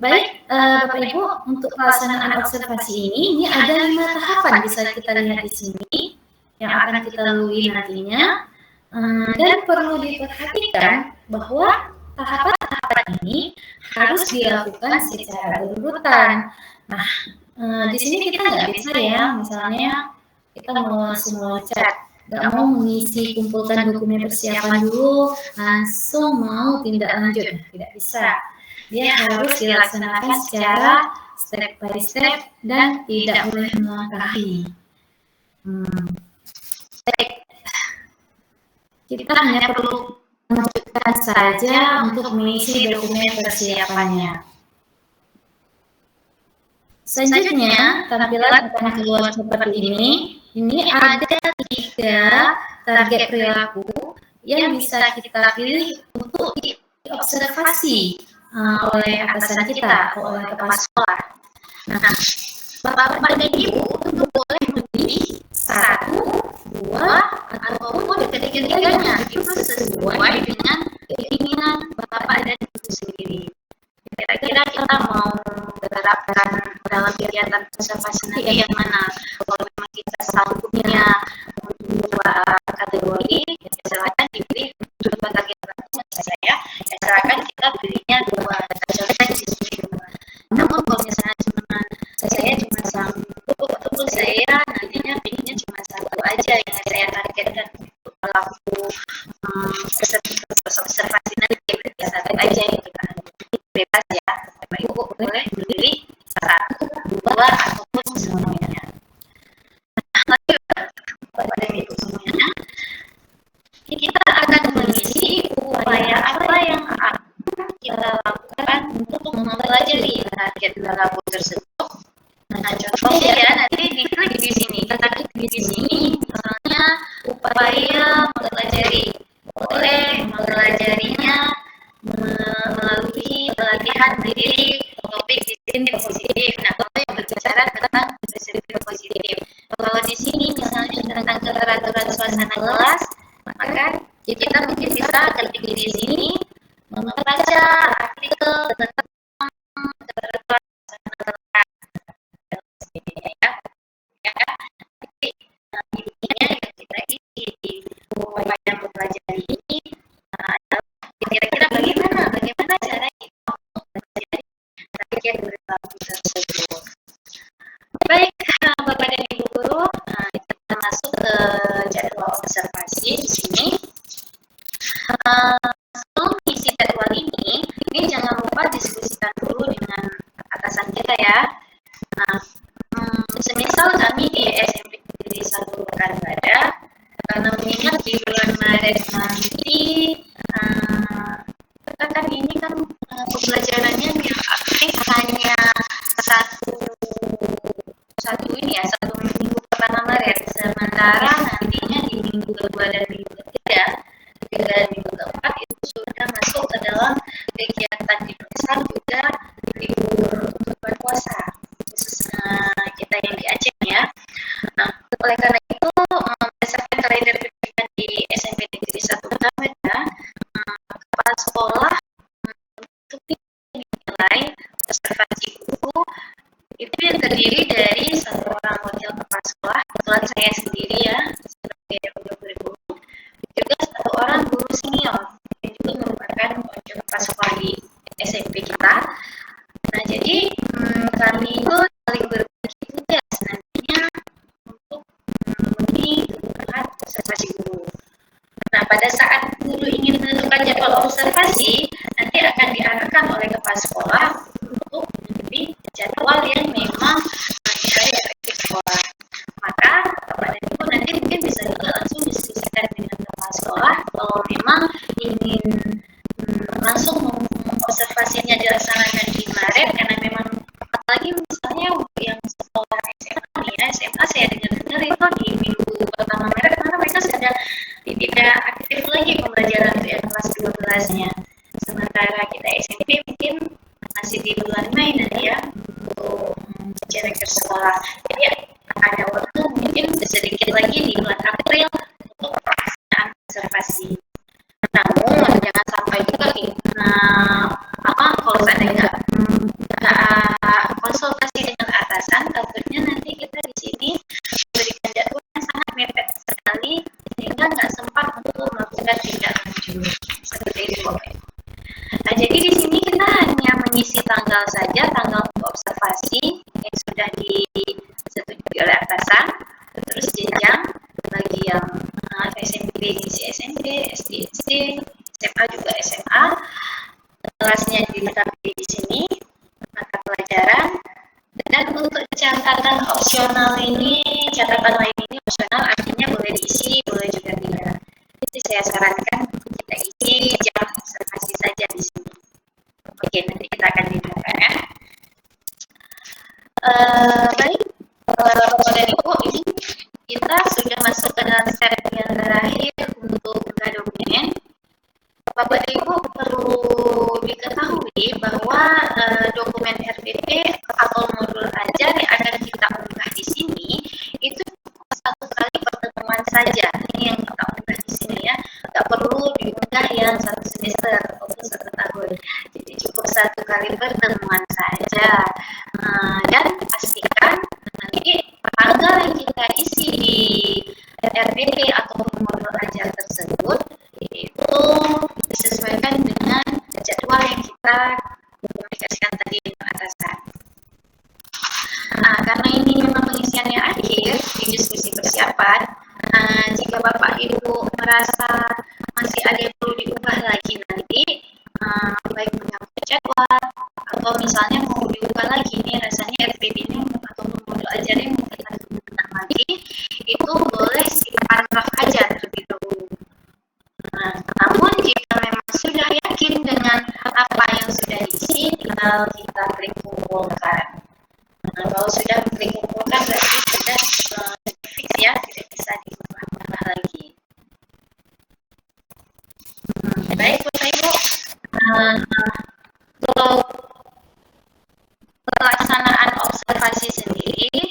Baik Bapak Ibu, untuk pelaksanaan observasi ini ada 5 tahapan bisa kita lihat di sini yang akan kita lalui nantinya. Dan perlu diperhatikan bahwa tahapan-tahapan ini harus dilakukan secara berurutan. Nah, di sini kita nggak bisa ya, misalnya kita mau langsung loncat, nggak mau mengisi kumpulkan dokumen persiapan dulu, langsung mau tindak lanjut, tidak bisa. Dia harus dilaksanakan secara step by step dan tidak boleh melangkahi. Baik, kita hanya perlu melanjutkan saja untuk mengisi dokumen persiapannya. Selanjutnya, tampilan akan keluar seperti ini. Ini ada 3 target perilaku yang bisa kita pilih untuk diobservasi oleh atasan kita, oleh kepala sekolah. Nah, Bapak dan Ibu untuk boleh memilih 1, 2, ataupun ketiga-tiganya. Itu sesuai dengan keinginan Bapak dan Ibu sendiri. Kira-kira kita mau menerapkan dalam kegiatan observasi nanti yang mana? Kalau memang kita sanggupnya 2 kategori, ya silakan dipilih 2 kategori saja ya. Silakan kita pilihnya 2 kategori di sini. Namun kalau misalnya saya cuma sanggup ataupun saya nantinya pilihnya cuma 1 aja yang saya targetkan untuk pelaku observasi nanti ya 1 aja gitu kan. Bebas ya, Bapak Ibu boleh memilih 1, 2 ataupun semuanya. Lanjut, Bapak dan Ibu semuanya, kita akan mengisi upaya apa yang akan kita lakukan untuk mempelajari target perilaku tersebut. Nah, contohnya ya nanti diklik di sini, kita klik di sini, misalnya upaya mempelajari, boleh mempelajarinya melalui pelatihan diri topik disiplin positif. Nah, kalau yang berbicara tentang disiplin positif, kalau di sini misalnya tentang keteraturan suasana kelas, maka kita mungkin bisa klik di sini membaca artikel tentang keteraturan suasana kelas. Jadi intinya yang kita isi upaya mempelajari ini adalah kira-kira bagaimana cara kita mempelajari target perilaku tersebut. Baik, Bapak dan Ibu guru, kita masuk ke diskusikan dulu dengan atasan kita ya. Nah, semisal kami di SMP Negeri 1 Pekanbaru, karena mengingat di bulan Maret nanti kita kan ini kan pembelajarannya yang aktif hanya satu minggu pertama Maret, sementara nantinya di minggu kedua dan minggu ketiga dan minggu keempat itu sudah masuk ke dalam kegiatan di pusat juga libur untuk berpuasa khusus kita yang di Aceh ya. Nah, oleh karena itu berdasarkan kalender pendidikan di SMP Negeri 1 Pekanbaru, kepala sekolah untuk menilai observasi guru itu yang terdiri dari satu orang wakil kepala sekolah, kebetulan saya sendiri ya sebagai wakil guru, juga satu orang guru senior yang juga merupakan wakil kepala sekolah di SMP kita. Nah, jadi kami itu saling berbagi tugas nantinya untuk memenuhi kebutuhan observasi guru. Nah, pada saat guru ingin menentukan jadwal observasi, nanti akan diarahkan oleh kepala sekolah untuk menjadi jadwal yang memang dicari efektif sekolah. Maka Bapak dan Ibu nanti mungkin bisa juga langsung diskusikan dengan kepala sekolah kalau memang ingin langsung observasinya dilaksanakan di Maret, karena memang apalagi misalnya yang sekolah SMA nih ya, SMA saya dengar itu di minggu pertama Maret karena mereka sudah tidak aktif lagi pembelajaran untuk yang kelas 12-nya. Sementara kita SMP mungkin masih di bulan Mei nanti ya untuk jarak ke sekolah. Jadi ada waktu mungkin sedikit lagi di bulan April untuk pelaksanaan observasi. Namun jangan sampai juga kalau seandainya nggak konsultasi dengan atasan, takutnya nanti kita di sini memberikan jadwal yang sangat mepet sekali sehingga nggak sempat untuk melakukan tindak lanjut seperti itu. Nah, jadi di sini kita hanya mengisi tanggal saja, tanggal untuk observasi yang sudah disetujui oleh atasan, terus jenjang bagi yang SMP diisi SMP, SD SD, SMA juga SMA, kelasnya dilengkapi di sini, mata pelajaran, dan untuk catatan opsional ini, catatan lain ini opsional artinya boleh diisi, boleh juga tidak. Jadi saya sarankan kita isi jam observasi saja di sini. Oke, nanti kita akan dengarkan ya. Baik, Bapak dan Ibu, ini kita sudah masuk ke dalam step yang terakhir untuk buka dokumen. Bapak dan Ibu perlu diketahui bahwa dokumen RPP atau modul ajar yang akan kita unggah di sini itu satu kali pertemuan saja. Ini yang kita unggah di sini ya, nggak perlu diunggah yang satu semester atau satu tahun. Jadi cukup satu kali pertemuan saja. Dan pastikan nanti tanggal yang kita isi di RPP atau modul ajar tersebut itu disesuaikan dengan jadwal yang kita komunikasikan tadi dengan atasan. Nah, karena ini memang pengisiannya akhir di diskusi persiapan, jika Bapak Ibu merasa masih ada yang perlu diubah lagi nanti, baik menyangkut jadwal atau misalnya mau diubah lagi nih rasanya RPP ini atau modul ajarnya mau kita gunakan lagi, itu boleh simpan draft aja terlebih dahulu. Namun jika memang sudah yakin dengan apa yang sudah diisi, tinggal kita klik kumpulkan. Kalau sudah klik kumpulkan berarti sudah fix ya, tidak bisa diubah lagi. Baik Bapak Ibu, kalau pelaksanaan observasi sendiri,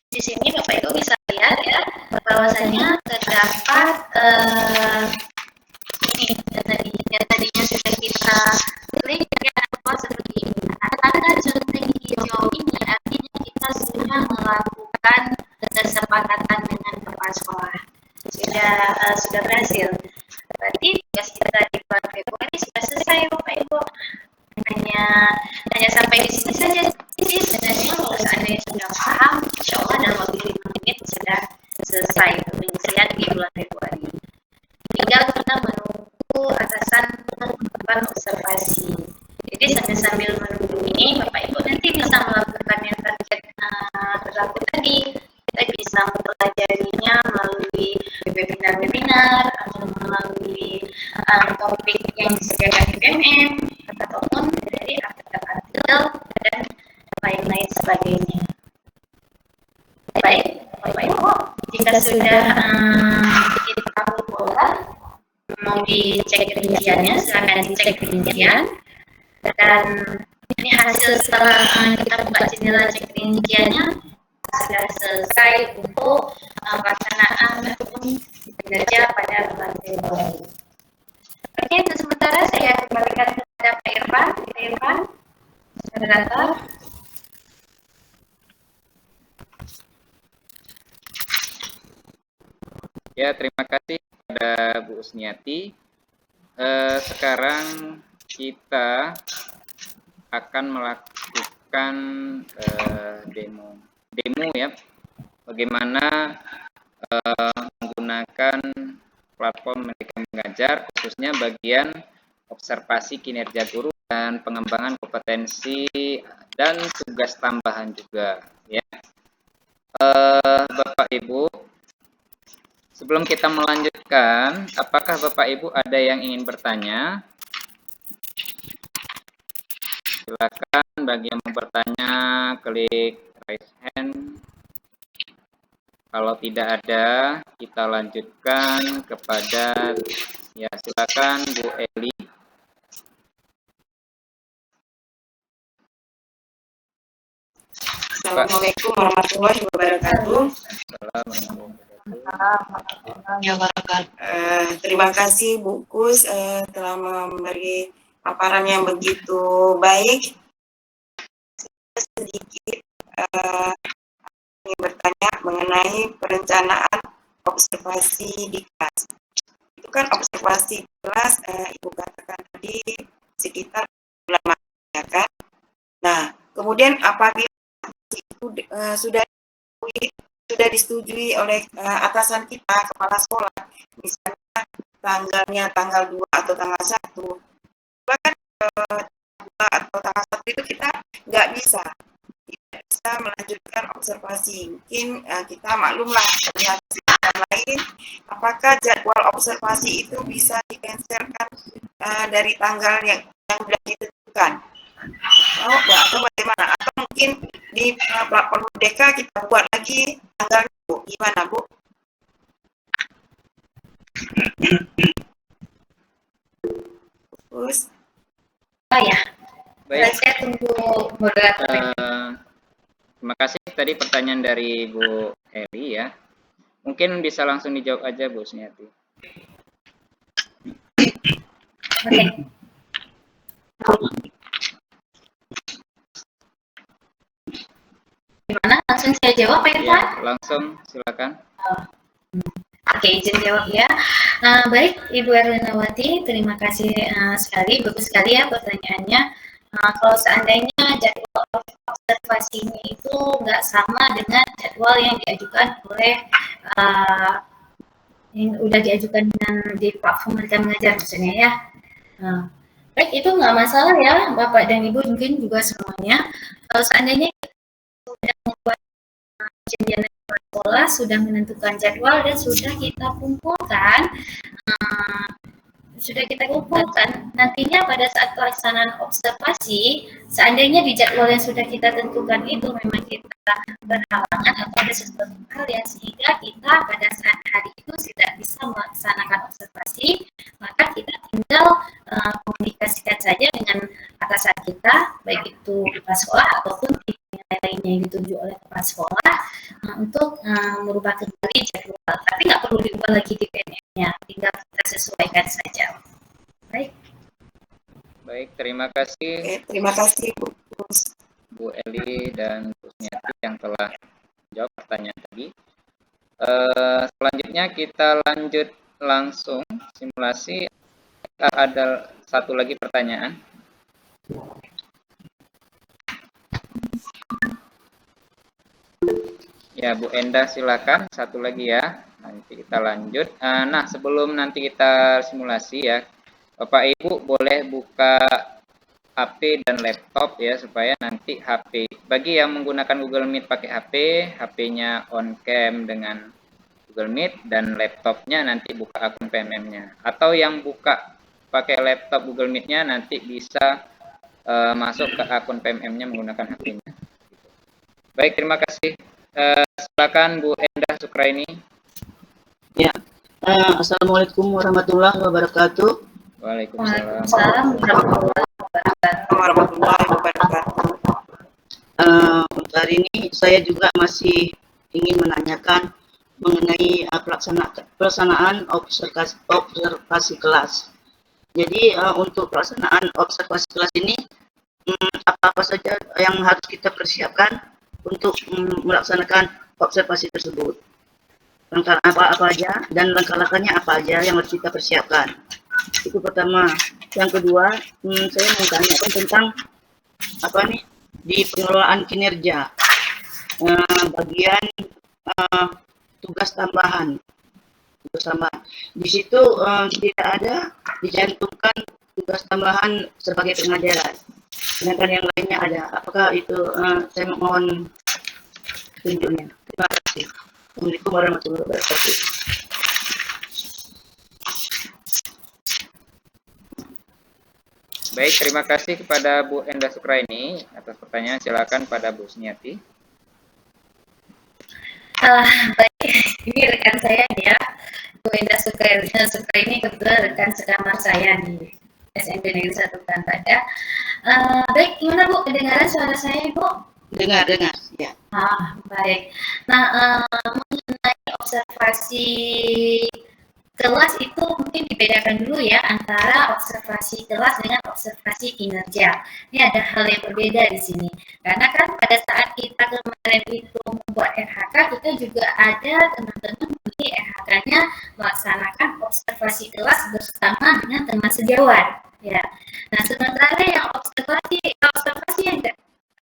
di sini Bapak Ibu bisa lihat ya bahwasanya terdapat ini yang tadinya sudah kita klik ya seperti ini. Tanda centang hijau ini artinya kita sudah melakukan kesepakatan dengan kepala sekolah, sudah berhasil. Berarti tugas kita di bulan Februari sudah selesai Bapak Ibu. Hanya sampai di sini saja sih sebenarnya. Kalau seandainya sudah paham, insya Allah dalam waktu 5 menit sudah selesai pengisian di bulan Februari. Tinggal kita menunggu atasan melakukan observasi. Jadi sambil menunggu ini, Bapak Ibu nanti bisa melakukan yang target berlaku tadi. Kita bisa mempelajarinya melalui webinar-webinar atau melalui topik yang disediakan di BMM ataupun dari artikel dan lain-lain sebagainya. Baik, Bapak Ibu, jika sudah kita bola, mau dicek rinciannya, silakan dicek rincian. Dan ini hasil setelah kita buka jendela cek rinciannya sudah selesai untuk pelaksanaan ataupun kinerja pada lantai bawah. Oke, untuk sementara saya kembalikan kepada Pak Irfan. Pak Irfan, moderator. Ya, terima kasih kepada Bu Usniati. Sekarang kita akan melakukan demo ya, bagaimana menggunakan platform Merdeka Mengajar, khususnya bagian observasi kinerja guru dan pengembangan kompetensi dan tugas tambahan juga ya. Bapak Ibu, sebelum kita melanjutkan, apakah Bapak Ibu ada yang ingin bertanya? Silakan bagi yang mau bertanya, klik raise hand. Kalau tidak ada, kita lanjutkan kepada, ya silakan Bu Eli. Assalamualaikum warahmatullahi wabarakatuh. Terima kasih Bu Kus telah memberi paparan yang begitu baik. Sedikit ingin bertanya mengenai perencanaan observasi di kelas. Itu kan observasi kelas, Ibu katakan tadi sekitar bulan Maret, ya kan? Nah, kemudian apabila itu sudah disetujui oleh atasan kita, kepala sekolah, misalnya tanggalnya tanggal 2 atau tanggal 1, bahkan 2 atau tanggal 1 itu kita tidak bisa melanjutkan observasi. Mungkin kita maklumlah melihat yang lain, apakah jadwal observasi itu bisa dicancelkan dari tanggal yang sudah ditentukan, atau bagaimana? Atau mungkin di platform Merdeka kita buat lagi tanggalnya, Bu. Gimana, Bu? Terus? Oh ya, Baik. saya tunggu moderator. Terima kasih tadi pertanyaan dari Bu Eli ya. Mungkin bisa langsung dijawab aja Bu Usniati. Oke. Gimana? Langsung saya jawab, Pak Irfan? Ya, langsung silakan. Oke, izin jawab ya. Baik, Ibu Erlinawati, terima kasih sekali, bagus sekali ya pertanyaannya. Kalau seandainya jadwal observasinya itu nggak sama dengan jadwal yang diajukan oleh yang udah diajukan dengan di platform Merdeka Mengajar maksudnya ya. Baik, itu nggak masalah ya, Bapak dan Ibu mungkin juga semuanya. Kalau seandainya sudah membuat jendela sekolah, sudah menentukan jadwal dan sudah kita kumpulkan, nantinya pada saat pelaksanaan observasi, seandainya di jadwal yang sudah kita tentukan itu memang kita berhalangan atau ada sesuatu hal yang sehingga kita pada saat hari itu tidak bisa melaksanakan observasi, maka kita tinggal komunikasikan saja dengan atasan kita, baik itu kepala sekolah ataupun lainnya yang ditunjuk oleh kepala sekolah untuk merubah kembali jadwal. Tapi nggak perlu diubah lagi di PNM-nya, tinggal kita sesuaikan saja. Baik. Baik, terima kasih. Oke, terima kasih Bu Eli dan Bu Usniati yang telah menjawab pertanyaan tadi. Selanjutnya kita lanjut langsung simulasi. Ada satu lagi pertanyaan. Ya, Bu Enda silakan, satu lagi ya. Nanti kita lanjut. Nah, sebelum nanti kita simulasi ya, Bapak Ibu boleh buka HP dan laptop ya, supaya nanti HP bagi yang menggunakan Google Meet pakai HP, HP-nya on cam dengan Google Meet dan laptopnya nanti buka akun PMM-nya. Atau yang buka pakai laptop Google Meet-nya nanti bisa masuk ke akun PMM-nya menggunakan HP-nya. Baik, terima kasih. Silakan Bu Endah Sukraini. Ya, Assalamualaikum warahmatullahi wabarakatuh. Waalaikumsalam. Waalaikumsalam warahmatullahi wabarakatuh. Untuk hari ini saya juga masih ingin menanyakan mengenai pelaksanaan observasi kelas. Jadi untuk pelaksanaan observasi kelas ini apa saja yang harus kita persiapkan untuk melaksanakan observasi tersebut? Langkah apa aja dan langkah-langkahnya apa aja yang harus kita persiapkan? Itu pertama. Yang kedua, saya mau tanyakan tentang di pengelolaan kinerja, bagian tugas tambahan. Di situ tidak ada dicantumkan tugas tambahan sebagai pengajaran. Sedangkan yang lainnya ada. Apakah itu? Saya mohon tunjuknya. Terima kasih. Assalamualaikum warahmatullahi wabarakatuh. Baik, terima kasih kepada Bu Endah Sukraini atas pertanyaan. Silakan pada Bu Suniati. Baik, ini rekan saya ya, Bu Endah Sukraini kebetulan rekan sekamar saya di SMP Negeri 1 Bantada. Baik, gimana Bu, kedengaran suara saya Bu? Dengar, ya. Baik. Nah, mengenai observasi kelas itu mungkin dibedakan dulu ya antara observasi kelas dengan observasi kinerja. Ini ada hal yang berbeda di sini. Karena kan pada saat kita kemarin itu membuat RHK, kita juga ada teman-teman di RHK-nya melaksanakan observasi kelas bersama dengan teman sejawat. Ya. Nah, sementara yang observasi yang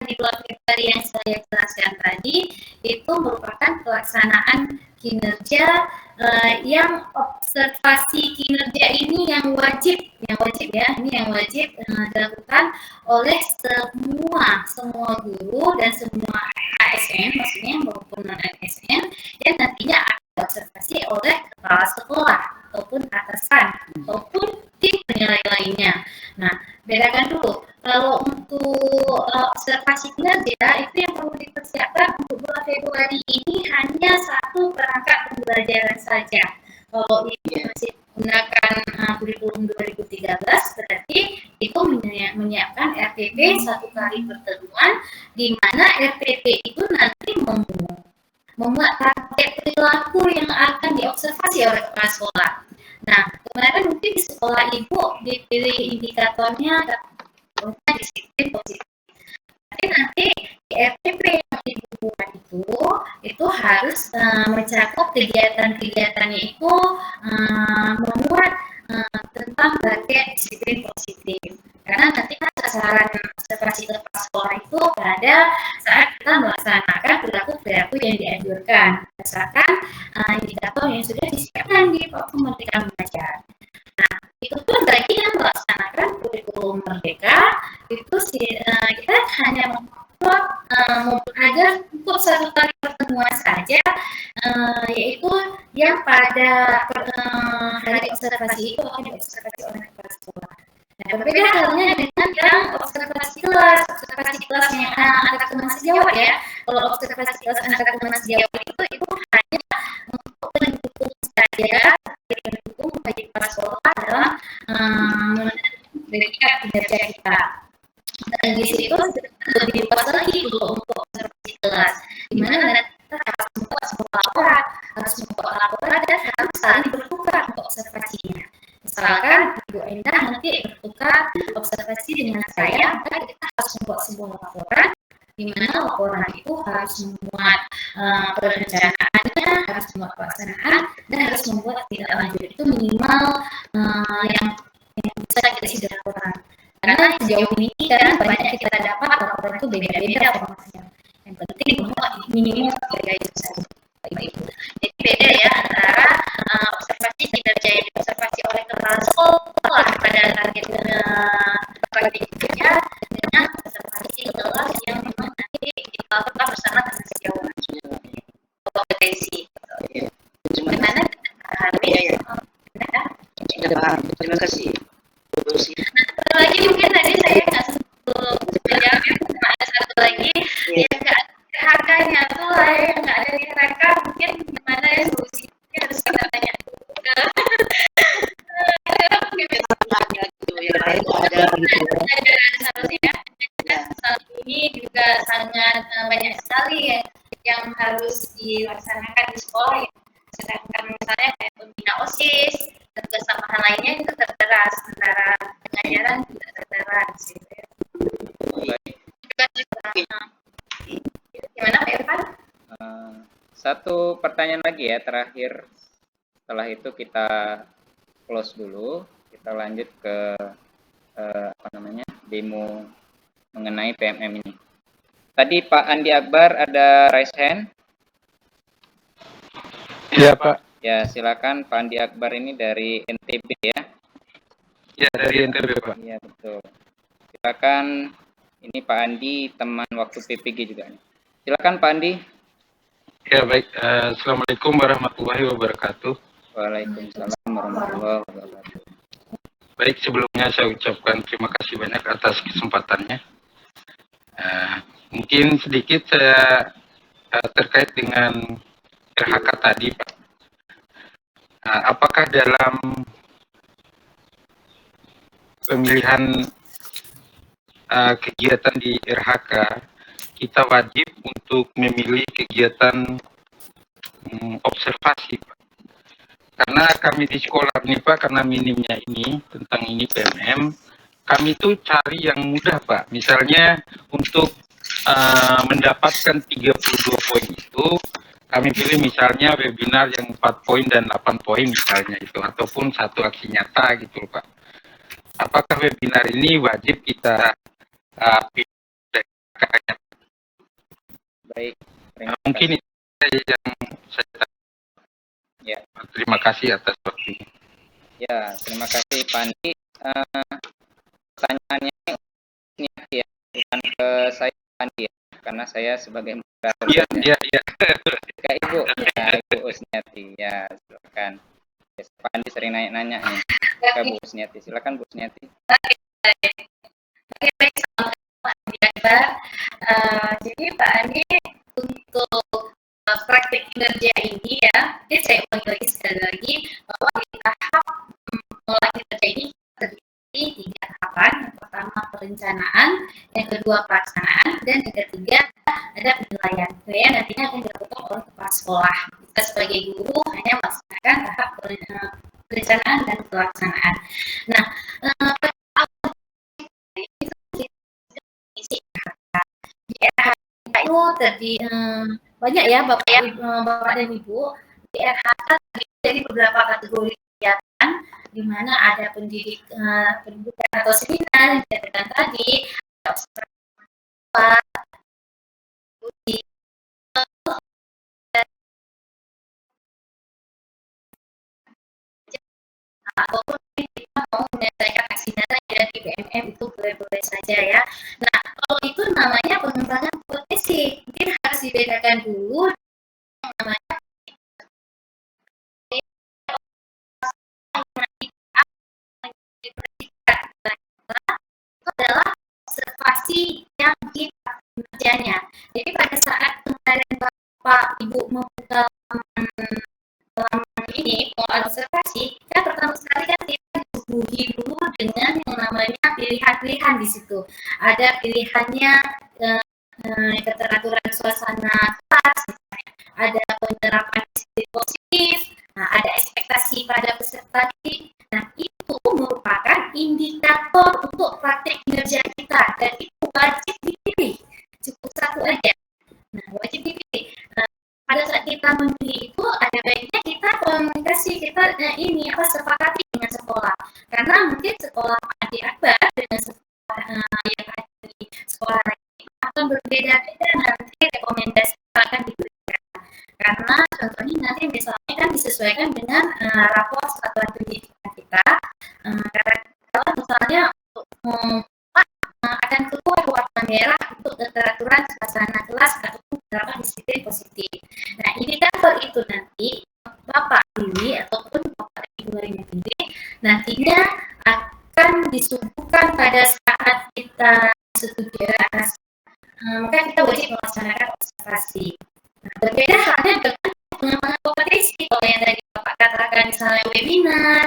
di luar dari yang saya jelaskan tadi itu merupakan pelaksanaan kinerja yang observasi kinerja ini yang wajib ya, ini yang wajib dilakukan oleh semua guru dan semua ASN, maksudnya maupun non ASN, yang nantinya akan diobservasi oleh kepala sekolah ataupun atasan ataupun tim penilai lainnya. Nah, bedakan dulu. Kalau untuk observasi kinerja itu yang perlu dipersiapkan untuk bulan Februari ini hanya satu perangkat pembelajaran saja. Kalau ini masih menggunakan kurikulum 2013, berarti itu menyiapkan RTP satu kali pertemuan, di mana RTP itu nanti memuat target perilaku yang akan diobservasi oleh kepala sekolah. Nah, kemarin mungkin di sekolah Ibu dipilih indikatornya disiplin positif. Tapi nanti di RTP yang Ibu buat itu harus mencakup kegiatan-kegiatannya itu memuat tentang bagian disiplin positif. Karena nanti kan sasaran observasi kepala sekolah itu pada saat kita melaksanakan perilaku yang dianjurkan berdasarkan indikator yang sudah disiapkan di Platform Merdeka Mengajar. Nah, itu pun bagi yang melaksanakan kurikulum Merdeka itu kita hanya membuat agar untuk satu kali pertemuan saja, yaitu yang pada hari observasi itu akan diobservasi oleh kepala sekolah. Nah, berbeda halnya dengan yang observasi kelas yang antar teman sejawat ya. Kalau observasi kelas antar teman sejawat itu hanya untuk mendukung saja, mendukung bagi kepala sekolah dalam memberikan kinerja kita. Dan di situ lebih luas lagi dulu untuk observasi kelas, di mana kita harus membuat sebuah laporan dan harus saling bertukar untuk observasinya. Misalkan Ibu Endah nanti bertukar observasi dengan saya, maka kita harus membuat sebuah laporan, di mana laporan itu harus memuat perencanaannya, harus membuat pelaksanaan, dan harus membuat tindak lanjut itu minimal yang bisa kita isi dalam laporan. Karena sejauh ini kan banyak kita dapat laporan itu beda-beda formatnya. Yang penting membuat minimal 3 itu saja. Jadi beda ya antara observasi kinerja yang diobservasi oleh kepala sekolah pada target berikutnya Terima kasih. Satu lagi mungkin tadi saya nggak sempat menjawab, cuma ada satu lagi Iya. yang nggak kakaknya tuh lah yang nggak ada di kakak, mungkin gimana ya solusinya, harus kita tanya ke Yang lain ada gitu. seharusnya saat ini juga sangat banyak sekali yang harus dilaksanakan di sekolah ya. Sedangkan misalnya kayak pembina OSIS dan kesamaan lainnya itu tertera, sementara pengajaran tidak tertera di situ ya. Baik. Juga gimana Pak Irfan? Satu pertanyaan lagi ya terakhir. Setelah itu kita close dulu. Kita lanjut ke demo mengenai PMM ini. Tadi Pak Andi Akbar ada raise hand. Iya Pak. Ya silakan Pak Andi Akbar ini dari NTB ya. Ya dari NTB Pak. Iya betul. Silakan, ini Pak Andi teman waktu PPG juga nih. Silakan Pak Andi. Ya baik. Assalamualaikum warahmatullahi wabarakatuh. Waalaikumsalam warahmatullahi wabarakatuh. Baik, sebelumnya saya ucapkan terima kasih banyak atas kesempatannya. Mungkin sedikit saya terkait dengan RHK tadi Pak. Apakah dalam pemilihan kegiatan di RHK kita wajib untuk memilih kegiatan observasi Pak? Karena kami di sekolah ini Pak, karena minimnya ini tentang ini PMM, kami tuh cari yang mudah Pak. Misalnya untuk mendapatkan 32 poin itu, kami pilih misalnya webinar yang 4 poin dan 8 poin misalnya itu, ataupun satu aksi nyata gitu Pak. Apakah webinar ini wajib kita pilih? Baik, terima Mungkin itu saja yang saya tanya. Ya. Terima kasih atas waktunya. Ya, terima kasih Pak Andi. Pertanyaannya niat ya, bukan ke saya Pak Andi ya, karena saya sebagai moderator. Iya. Ke Ibu, ya Ibu Usniati, ya silakan. Ya, Pak Andi sering nanya-nanya nih ke Bu Usniati. Silakan Bu Usniati. Oke, baik, Pak Andi Akbar. Jadi Pak Andi untuk praktik kinerja ini ya, jadi saya ulangi lagi sekali lagi bahwa di tahap mulai kinerja ini terdiri 3 tahapan. Yang pertama perencanaan, yang kedua pelaksanaan, dan yang ketiga ada penilaian. Penilaian nantinya akan dilakukan oleh kepala sekolah. Kita sebagai guru hanya melaksanakan tahap perencanaan dan pelaksanaan. Nah, itu tadi banyak ya Bapak dan Ibu. Di RHK dari beberapa kategori kegiatan, di mana ada pendidikan atau seminar yang dikatakan tadi, ataupun kita mau menyelesaikan aksi nyata dari PMM itu boleh-boleh saja ya. Nah, kalau itu namanya pengembangan potensi, mungkin harus dibedakan dulu yang namanya itu adalah observasi yang kinerjanya. Jadi pada saat kemarin Bapak Ibu membuka ini mau observasi, kan pertama sekali kan kita disuguhi dulu dengan yang namanya pilihan-pilihan di situ. Ada pilihannya keteraturan suasana kelas, misalnya. Ada penerapan disiplin positif, nah, ada ekspektasi pada peserta didik. Nah, itu merupakan indikator untuk praktik kinerja kita dan itu wajib dipilih. Cukup satu aja. Nah, wajib dipilih. Pada saat kita memilih itu ada baiknya kita komunikasi, kita sepakati dengan sekolah, karena mungkin sekolah Pak Andi Akbar dengan sekolah yang ada di sekolah lain akan berbeda-beda nanti rekomendasi akan diberikan, karena contohnya nanti misalnya kan disesuaikan dengan rapor satuan pendidikan kita, karena kalau misalnya akan keluar warna merah untuk keteraturan suasana kelas ataupun penerapan disiplin positif. Nah, indikator itu nanti Bapak pilih ataupun Bapak Ibu lainnya pilih, nantinya disuguhkan pada saat kita studi maka kita wajib melaksanakan observasi. Nah, berbeda halnya dengan pengembangan kompetensi. Kalau yang tadi Bapak katakan misalnya webinar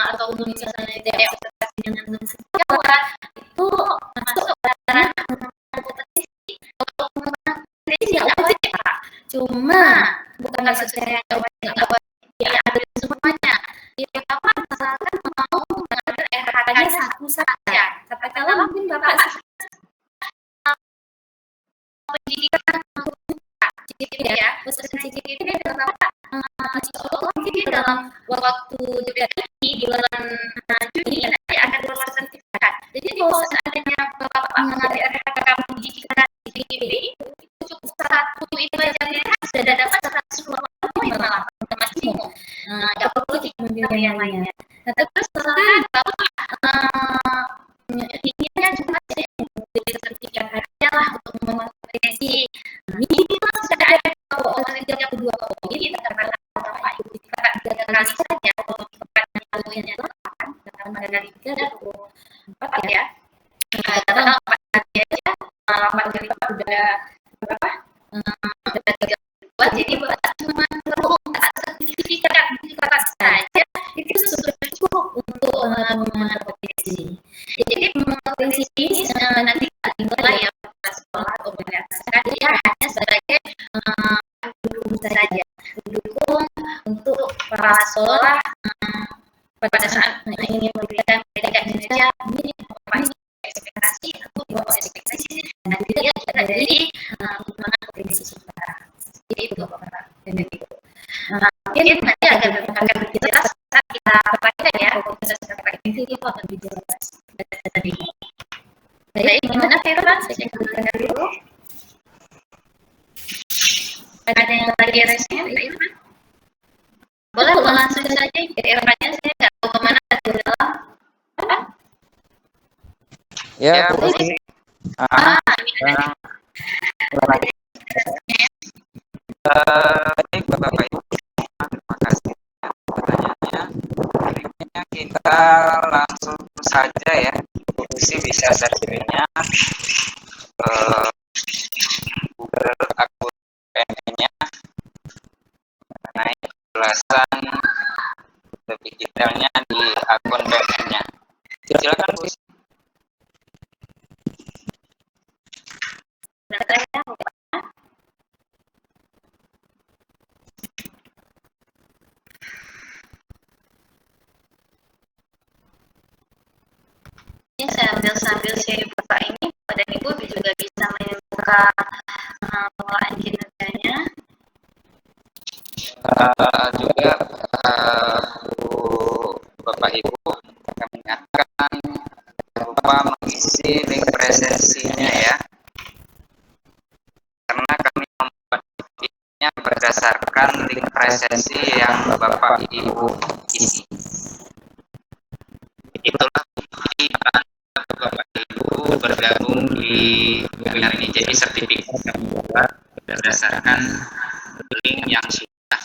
atau misalnya dari observasi dengan sejawat, itu masuk ranah pengembangan kompetensi. Kalau pengembangan kompetensi nggak wajib, Pak. Cuma bukan maksud saya nggak wajib diambil semuanya. Ya, Bapak misalkan mau mengambil RH-nya satu saja. Katakanlah mungkin Bapak pendidikan ya, peserta CGD adalah mungkin dalam waktu dekat ini bulan Juni nanti akan keluar sertifikat. Jadi kalau seandainya Bapak mengambil RHK pendidikan CGD itu cukup satu itu aja sudah dapat 120 poin malah maksimum. Nggak perlu diambil yang lainnya. Nah terus setelah Bapak inginnya cuma sertifikat aja lah untuk memkompetensi minimal sudah ada 32 poin kita karena Bapak Ibu kita 3 kali saja untuk poinnya 8 dari 3 dan 4 ya. Karena 4 kali aja 8 kali Bapak udah berapa? Udah 32 jadi Bapak cuma perlu sertifikat saja itu sudah cukup untuk mengenal kompetensi. Jadi kompetensi ini nanti tinggal ya sekolah atau berdasarkan dia hanya sebagai pendukung saja, pendukung untuk para sekolah pada saat ingin memberikan pendidikan kinerja minimal ekspektasi atau di bawah ekspektasi dan dilihat dari pengembangan kompetensi kita. Jadi itu Bapak dan Ibu. Mungkin nanti akan lebih jelas saat kita praktek ya, kompetensi itu akan lebih jelas dari ini. Baik, gimana Firman? Saya kembalikan dulu. Ada yang lagi resnya? Boleh langsung saja. Irfannya saya nggak tahu kemana di dalam. Ya, Bu Usi. Baik, Bapak Ibu. Terima kasih pertanyaannya. Berikutnya kita langsung saja ya. Bu Usi bisa sertifikatnya Google akun PMN-nya mengenai penjelasan lebih detailnya di akun PMN-nya. Silakan Bu Usi. Ini saya sambil share Bapak ini dan Ibu juga bisa membuka pengelolaan kinerjanya. Juga Bapak Ibu kami ingatkan lupa mengisi link presensinya ya, karena kami membuatnya berdasarkan link presensi yang Bapak Ibu isi. Itulah Bapak Ibu bergabung di webinar ini. Jadi sertifikat kami buat berdasarkan link yang sudah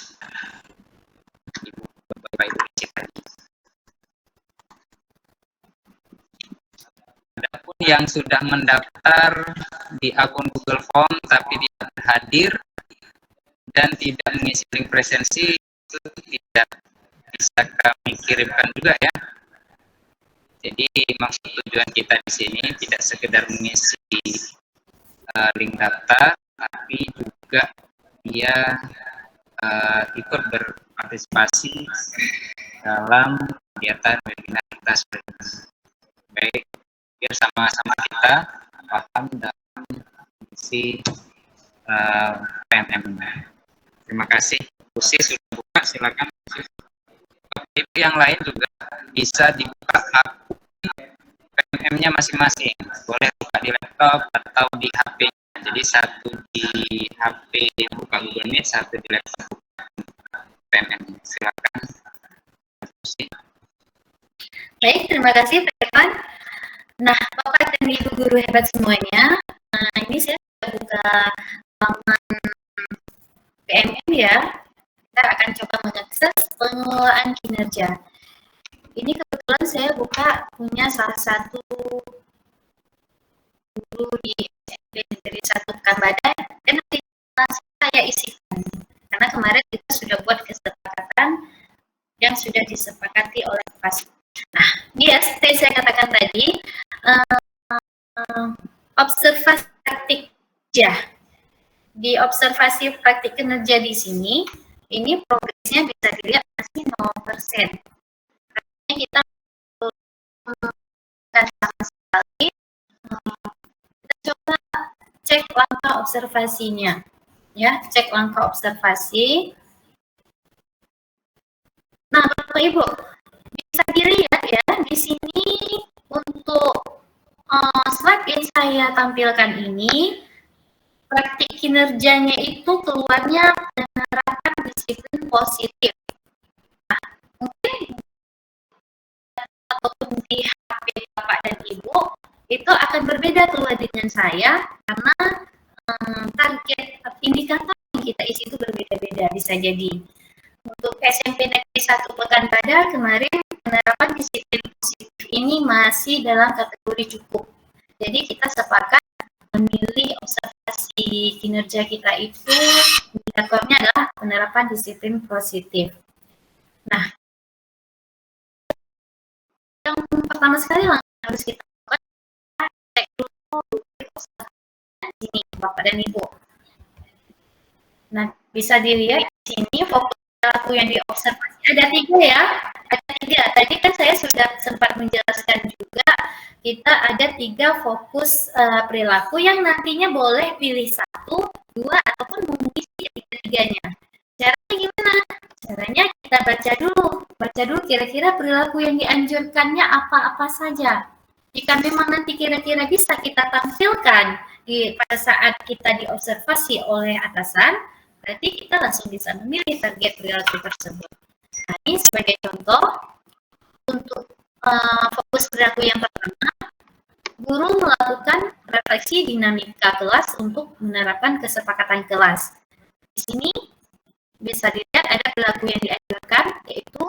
Bapak Ibu isi tadi. Adapun yang sudah mendaftar di akun Google Form tapi tidak hadir dan tidak mengisi link presensi itu tidak bisa kami kirimkan juga ya. Jadi maksud tujuan kita di sini tidak sekedar mengisi link data, tapi juga dia ikut berpartisipasi dalam kegiatan webinar kita seperti ini. Baik, biar sama-sama kita paham dalam mengisi PMM. Terima kasih. Usi sudah buka, silakan. Yang lain juga bisa dibuka akun PMM-nya masing-masing. Boleh buka di laptop atau di HP. Jadi satu di HP buka Google Meet, satu di laptop buka PMM. Silakan. Baik, terima kasih Firman. Nah, Bapak dan Ibu guru hebat semuanya, ini saya sudah buka laman PMM ya. Kita akan coba mengakses pengelolaan kinerja. ini kebetulan saya punya salah satu guru di SMP dari satu pekan badai, dan nanti saya isikan. Karena kemarin kita sudah buat kesepakatan yang sudah disepakati oleh kelas. Nah, dia seperti saya katakan tadi, observasi praktik kerja. Di observasi praktik kinerja di sini, ini progresnya bisa dilihat masih 0%. Artinya kita bukan sama sekali. Kita coba cek langkah observasinya. Ya, cek langkah observasi. Nah, Bapak Ibu, bisa dilihat ya di sini untuk slide yang saya tampilkan ini, praktik kinerjanya itu keluarnya penerapan disiplin positif. Nah, mungkin ataupun di HP Bapak dan Ibu itu akan berbeda keluar dengan saya, karena target indikator yang kita isi itu berbeda-beda, bisa jadi. Untuk SMP Negeri 1 Pekanbadak kemarin penerapan disiplin positif ini masih dalam kategori cukup. Jadi kita sepakat memilih observasi kinerja kita itu indikatornya adalah penerapan disiplin positif. Nah, yang pertama sekali harus kita lakukan, cek dulu sini Bapak dan Ibu. Nah, bisa dilihat di sini fokus perilaku yang diobservasi ada 3 ya, ada 3. Tadi kan saya sudah sempat menjelaskan juga, kita ada 3 fokus perilaku yang nantinya boleh pilih 1, 2, ataupun mengisi 3-tiganya. Caranya gimana? Caranya kita baca dulu kira-kira perilaku yang dianjurkannya apa-apa saja. Jika memang nanti kira-kira bisa kita tampilkan pada saat kita diobservasi oleh atasan, berarti kita langsung bisa memilih target perilaku tersebut. Nah, ini sebagai contoh, untuk fokus perilaku yang pertama, guru melakukan refleksi dinamika kelas untuk menerapkan kesepakatan kelas. Di sini bisa dilihat ada perilaku yang dianjurkan, yaitu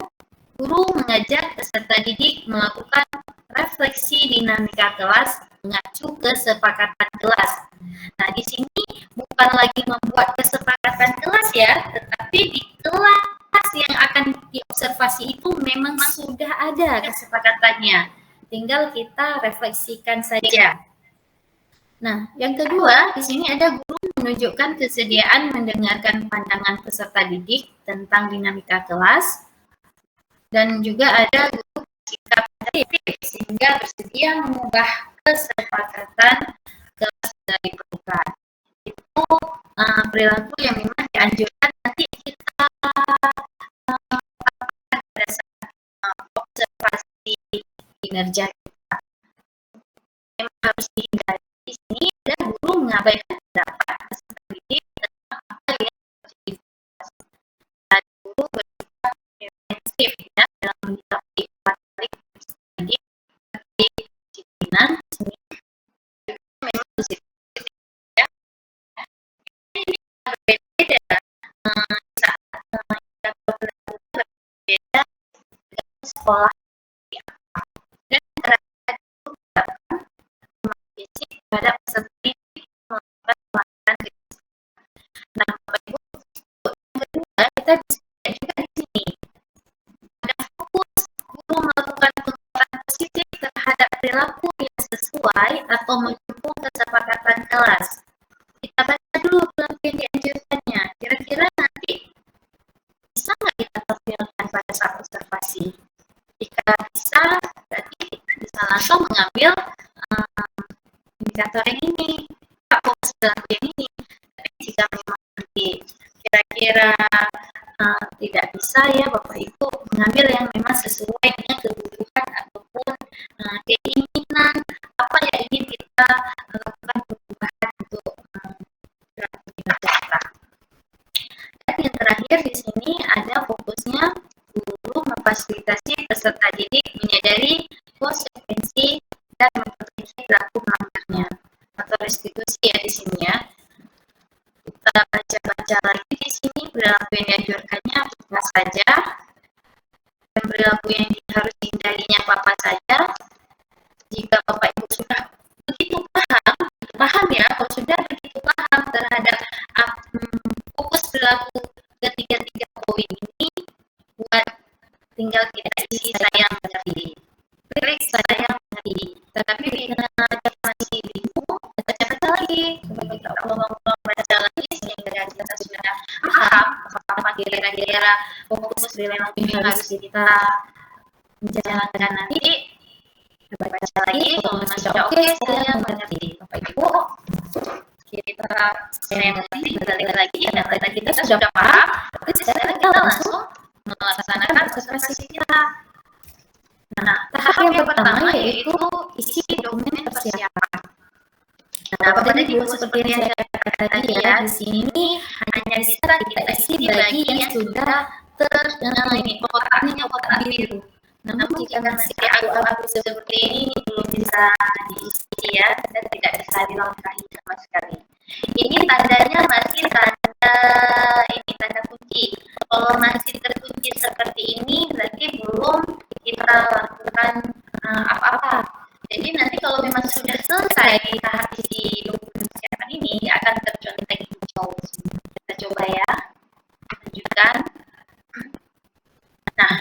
guru mengajak peserta didik melakukan refleksi dinamika kelas mengacu kesepakatan kelas. Nah, di sini bukan lagi membuat kesepakatan kelas ya, tetapi di kelas yang akan diobservasi itu memang sudah ada kesepakatannya. Tinggal kita refleksikan saja. Nah, yang kedua, di sini ada guru menunjukkan kesediaan mendengarkan pandangan peserta didik tentang dinamika kelas, dan juga ada guru sikap kritis sehingga bersedia mengubah kesepakatan kelas dari perubahan. Itu perilaku yang memang dianjurkan nanti kita pada saat observasi kinerja kita. Memang harus dihindari. Di sini ada guru mengabaikan pendapat peserta didik tentang apa yang harus dibahas. Dan guru bersikap preventif ya dalam menyikapi materi peserta didik seperti kedisiplinan, seni, memang positif ya. Ini berbeda saat kita berbeda dengan sekolah dan pada peserta didik melakukan pelatihan kritis. Nah, Bapak Ibu, yang kedua kita bisa lihat juga di sini ada fokus guru melakukan penguatan positif terhadap perilaku yang sesuai atau mendukung kesepakatan kelas. Kita baca dulu perilaku yang dianjurkannya. Kira-kira nanti bisa nggak kita tampilkan pada saat observasi? Jika bisa, berarti kita bisa langsung mengambil indikator yang ini, fokus perilaku yang ini. Tapi jika memang nanti kira-kira tidak bisa ya Bapak Ibu mengambil yang memang sesuai dengan kebutuhan ataupun keinginan apa yang ingin kita lakukan perubahan untuk perilaku kinerja kita. Dan yang terakhir di sini ada fokusnya guru memfasilitasi peserta didik menyadari konsekuensi dan memperbaiki perilaku melanggarnya atau restitusi ya di sini ya. Kita baca-baca lagi di sini perilaku yang dianjurkannya apa saja dan perilaku yang harus jika Bapak Ibu sudah begitu paham ya, kalau sudah begitu paham terhadap fokus perilaku ketiga poin ini, buat tinggal kita isi saya mengerti, klik saya mengerti. Tapi bila masih bingung, baca lagi, coba kita ulang-ulang baca lagi sehingga kita sudah paham apa kira-kira fokus perilaku ini harus kita menjalankan nanti. Baca lagi, kalau masih oke, saya mengerti. Bapak Ibu, saya mengerti, balik lagi, data kita sudah paham, tapi sekarang kita langsung melaksanakan observasi kita. Nah, tahap yang pertama yaitu isi dokumen persiapan. Nah, Bapak Ibu, seperti yang saya katakan tadi ya, di sini hanya bisa kita isi bagi yang sudah kotaknya kotak biru. Namun jika masih abu-abu seperti ini belum bisa diisi ya, dan tidak bisa dilengkapi sama sekali. Ini tandanya masih tanda kunci. Kalau masih terkunci seperti ini, berarti belum kita lakukan apa-apa. Jadi nanti kalau memang sudah selesai tahap isi dokumen persiapan ini, akan tercontek hijau. Kita coba ya, lanjutkan. Nah,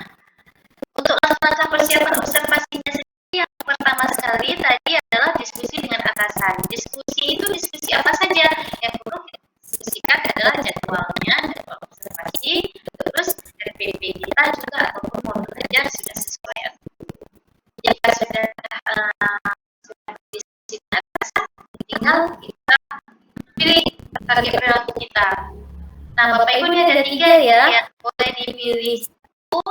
untuk langkah persiapan observasinya sendiri, yang pertama sekali tadi adalah diskusi dengan atasan. Diskusi itu diskusi apa saja? Yang perlu kita diskusikan adalah jadwalnya, jadwal observasi, terus RPP kita juga ataupun modul kerja sudah sesuai. Jika sudah diskusi dengan atasan, tinggal kita pilih target perilaku kita. Nah, Bapak Ibu ini ada 3 ya, boleh dipilih 1,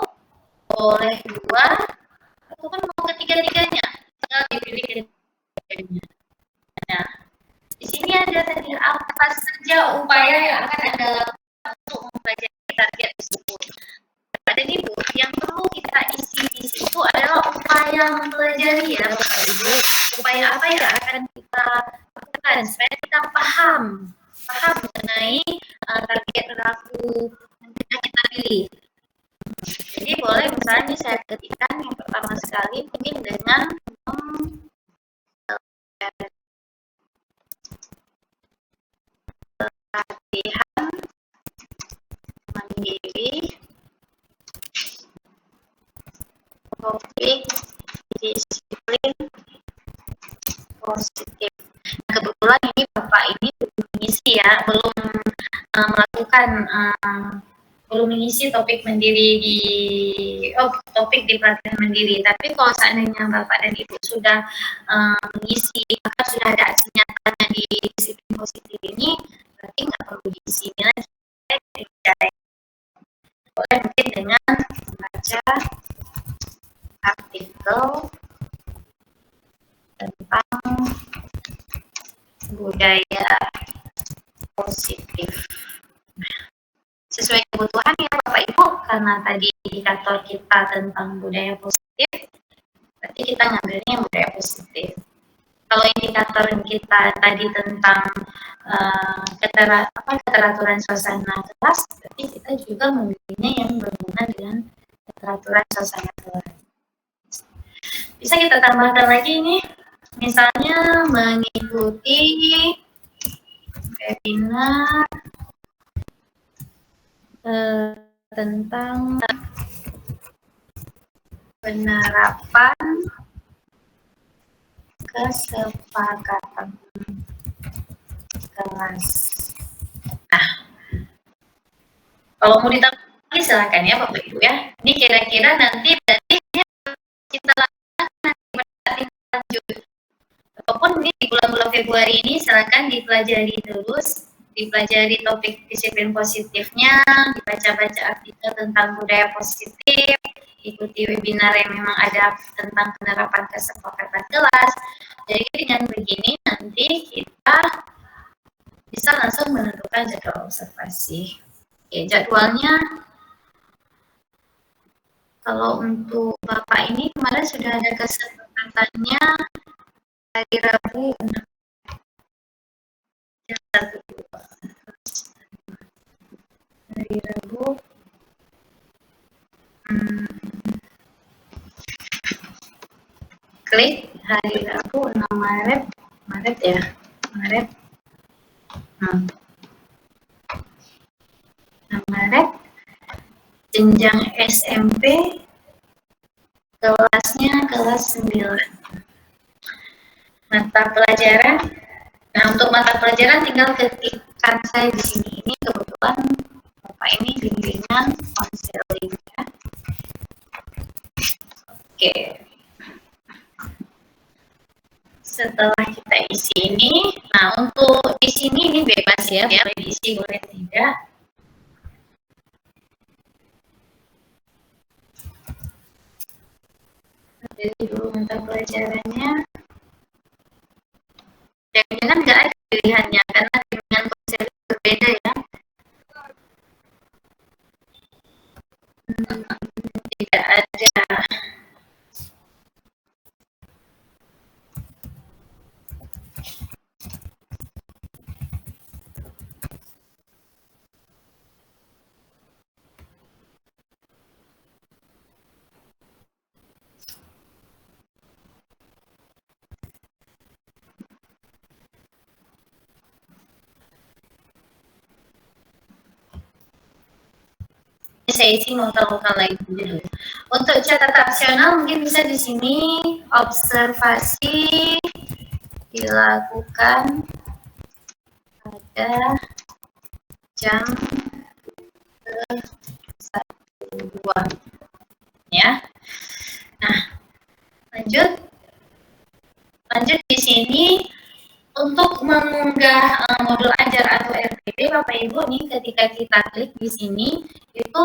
boleh 2, ataupun mau ketiga-tiganya, tinggal dipilih ketiga-tiganya. Nah, di sini ada tadi apa saja upaya yang akan Anda lakukan untuk mempelajari target tersebut. Ada di buku yang perlu kita isi di situ adalah upaya mempelajari ya Bapak Ibu. Upaya apa yang akan kita lakukan supaya kita paham mengenai target perilaku yang kita pilih. Jadi boleh misalnya saya ketikkan yang pertama sekali mungkin dengan latihan mandiri topik disiplin positif. Nah, kebetulan ini Bapak ini belum mengisi ya, belum mengisi topik mandiri topik di pelatihan mandiri. Tapi kalau seandainya Bapak dan Ibu sudah mengisi, maka sudah ada aksi nyatanya di disiplin positif ini, berarti nggak perlu diisi lagi. Boleh mungkin dengan membaca artikel tentang budaya positif. Sesuai kebutuhan ya Bapak Ibu, karena tadi indikator kita tentang budaya positif, berarti kita ngambilnya yang budaya positif. Kalau indikator kita tadi tentang keteraturan suasana kelas, berarti kita juga memilihnya yang berhubungan dengan keteraturan suasana kelas. Bisa kita tambahkan lagi nih, misalnya mengikuti webinar tentang penerapan kesepakatan kelas. Nah, kalau mau ditambah lagi silakan ya Bapak Ibu ya. Ini kira-kira nanti berarti kita lakukan nanti lanjut. Ataupun ini di bulan-bulan Februari ini silakan dipelajari terus. Dipelajari topik disiplin positifnya, dibaca-baca artikel tentang budaya positif, ikuti webinar yang memang ada tentang penerapan kesepakatan kelas. Jadi dengan begini nanti kita bisa langsung menentukan jadwal observasi. Oke, jadwalnya kalau untuk Bapak ini kemarin sudah ada kesempatannya hari Rabu 6. Hari Rabu klik hari Rabu 6 Maret ya, Maret. 6 Maret, jenjang SMP, kelasnya kelas 9. Mata pelajaran. Nah, untuk mata pelajaran tinggal ketikkan saya di sini. Ini kebetulan Bapak ini bimbingan konseling ya. Oke. Setelah kita isi ini, nah untuk di sini ini bebas ya, boleh diisi boleh tidak. Jadi dulu mata pelajarannya. Jangan nggak ada pilihannya karena bimbingan konseling berbeda ya. Tidak ada. Saya isi muka-muka lagi dulu. Untuk catat opsional mungkin bisa di sini observasi dilakukan pada jam ke-1-2 ya. Nah, lanjut di sini untuk mengunggah modul ajar atau RPP, Bapak Ibu nih ketika kita klik di sini itu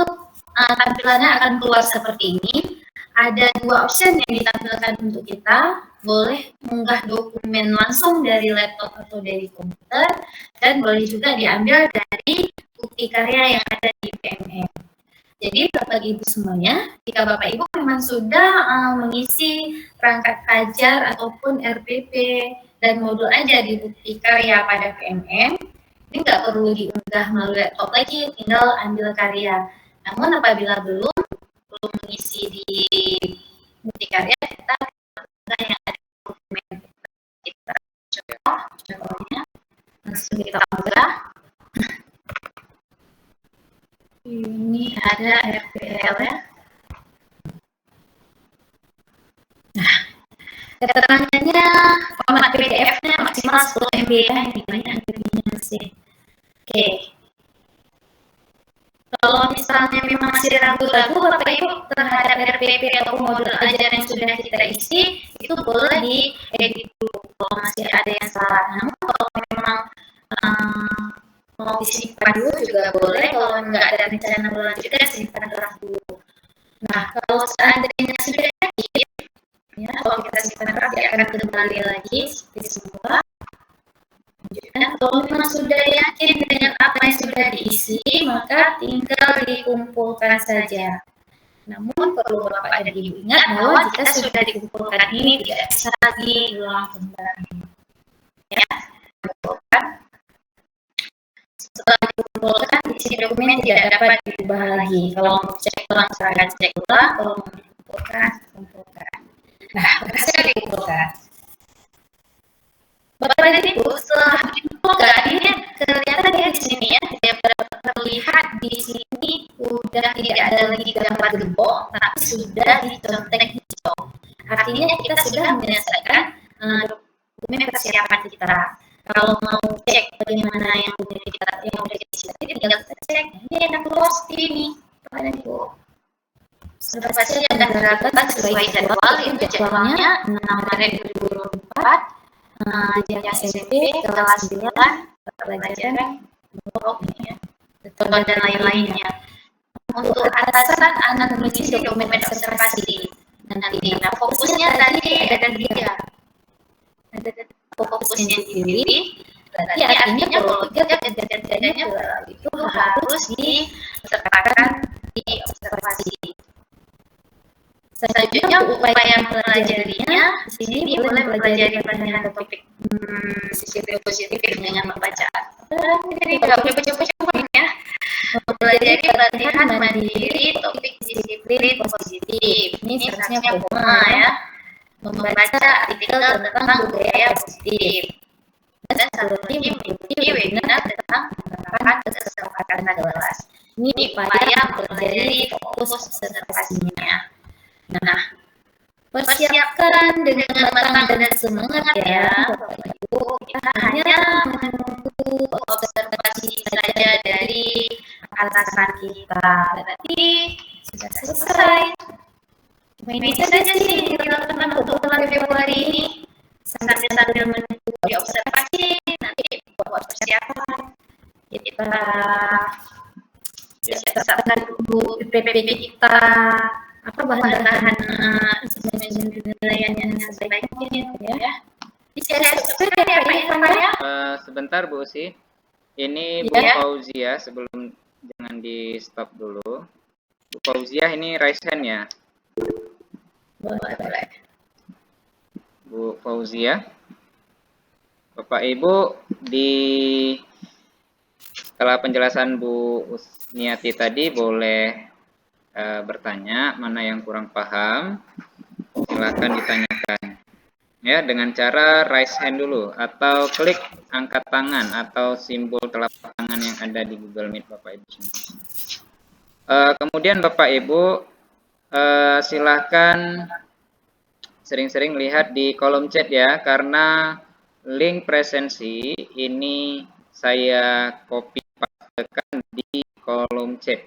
tampilannya akan keluar seperti ini. Ada dua option yang ditampilkan untuk kita, boleh mengunggah dokumen langsung dari laptop atau dari komputer, dan boleh juga diambil dari bukti karya yang ada di PMM. Jadi Bapak Ibu semuanya, jika Bapak Ibu memang sudah mengisi perangkat ajar ataupun RPP dan modul aja di bukti karya pada PMM, ini nggak perlu diunggah melalui laptop lagi, tinggal ambil karya. Namun apabila belum mengisi di bukti karya, kita unggah yang ada di dokumen kita. Contohnya, langsung kita unggah. Ini ada RPL ya. Nah, keterangannya format PDF-nya maksimal 10 MB ya, ini ada sih. Oke. Kalau misalnya memang masih ragu-ragu Bapak Ibu terhadap RPP atau modul ajar yang sudah kita isi, itu boleh diedit dulu kalau masih ada yang salah. Namun kalau memang mau disimpan dulu juga boleh, kalau nggak ada rencana berlanjutnya simpan draft dulu. Nah, kalau seandainya sudah edit, ya, kalau kita simpan draft dia akan kembali lagi seperti semula. Dan kalau memang sudah yakin dengan apa yang sudah diisi, maka tinggal dikumpulkan saja. Namun perlu Bapak dan Ibu ingat bahwa jika sudah dikumpulkan ini tidak bisa diulang kembali. Ya, kumpulkan. Setelah dikumpulkan, isi dokumen tidak dapat diubah lagi. Kalau mau cek ulang, silakan cek ulang. Kalau mau dikumpulkan, kumpulkan. Nah, berhasil dikumpulkan. Bapak dan Ibu, setelah dikumpulkan, ini kelihatan ya di sini ya, tidak terlihat di sini sudah tidak ada lagi gambar gembok, tapi sudah dicontek hijau. Artinya kita sudah menyelesaikan dokumen persiapan kita. Kalau mau cek bagaimana yang sudah diisi tadi, tinggal kita cek. Ini akan keluar seperti ini, Bapak dan Ibu. Sudah saja akan dilakukan sesuai jadwal, itu jadwalnya 6 Maret 2024. Jam SMP kelas 9 pelajaran blog ya, dan lain-lainnya. Untuk atasan anak mengisi dokumen observasi nanti. Nah, fokusnya tadi ada 3. Ada fokusnya dipilih. Berarti artinya kalau 3 itu harus disertakan di observasi. Selanjutnya upaya mempelajarinya, di sini dia boleh mempelajari dengan topik positif dengan membaca. Jadi coba-coba ya, mempelajari latihan mandiri topik disiplin positif. Ini seharusnya pertama ya. membaca artikel tentang budaya positif. Dan satu lagi mengikuti webinar tentang penerapan kesepakatan kelas. Ini upaya mempelajari fokus observasinya. Nah, persiapkan dengan matang dan semangat ya, Bapak Ibu. Kita hanya menunggu observasi saja dari atasan kita. Berarti sudah selesai. Cuma ini saja sih yang dilakukan untuk bulan Februari ini. Sambil menunggu observasi, nanti buat persiapan. Kita siapkan dulu PPP kita, apa bahan-bahan penilaian yang sebaik mungkin ya. Bisa saya Pak Irfan ya? Sebentar Bu Usi. Ini Bu Ya. Fauzia, sebelum jangan di stop dulu. Bu Fauzia ini raise hand ya. Boleh. Bu Fauzia. Bapak Ibu, setelah penjelasan Bu Usniati tadi boleh bertanya mana yang kurang paham, silakan ditanyakan. Ya, dengan cara raise hand dulu atau klik angkat tangan atau simbol telapak tangan yang ada di Google Meet Bapak Ibu semua. Kemudian Bapak Ibu silahkan sering-sering lihat di kolom chat ya, karena link presensi ini saya copy pastekan di kolom chat.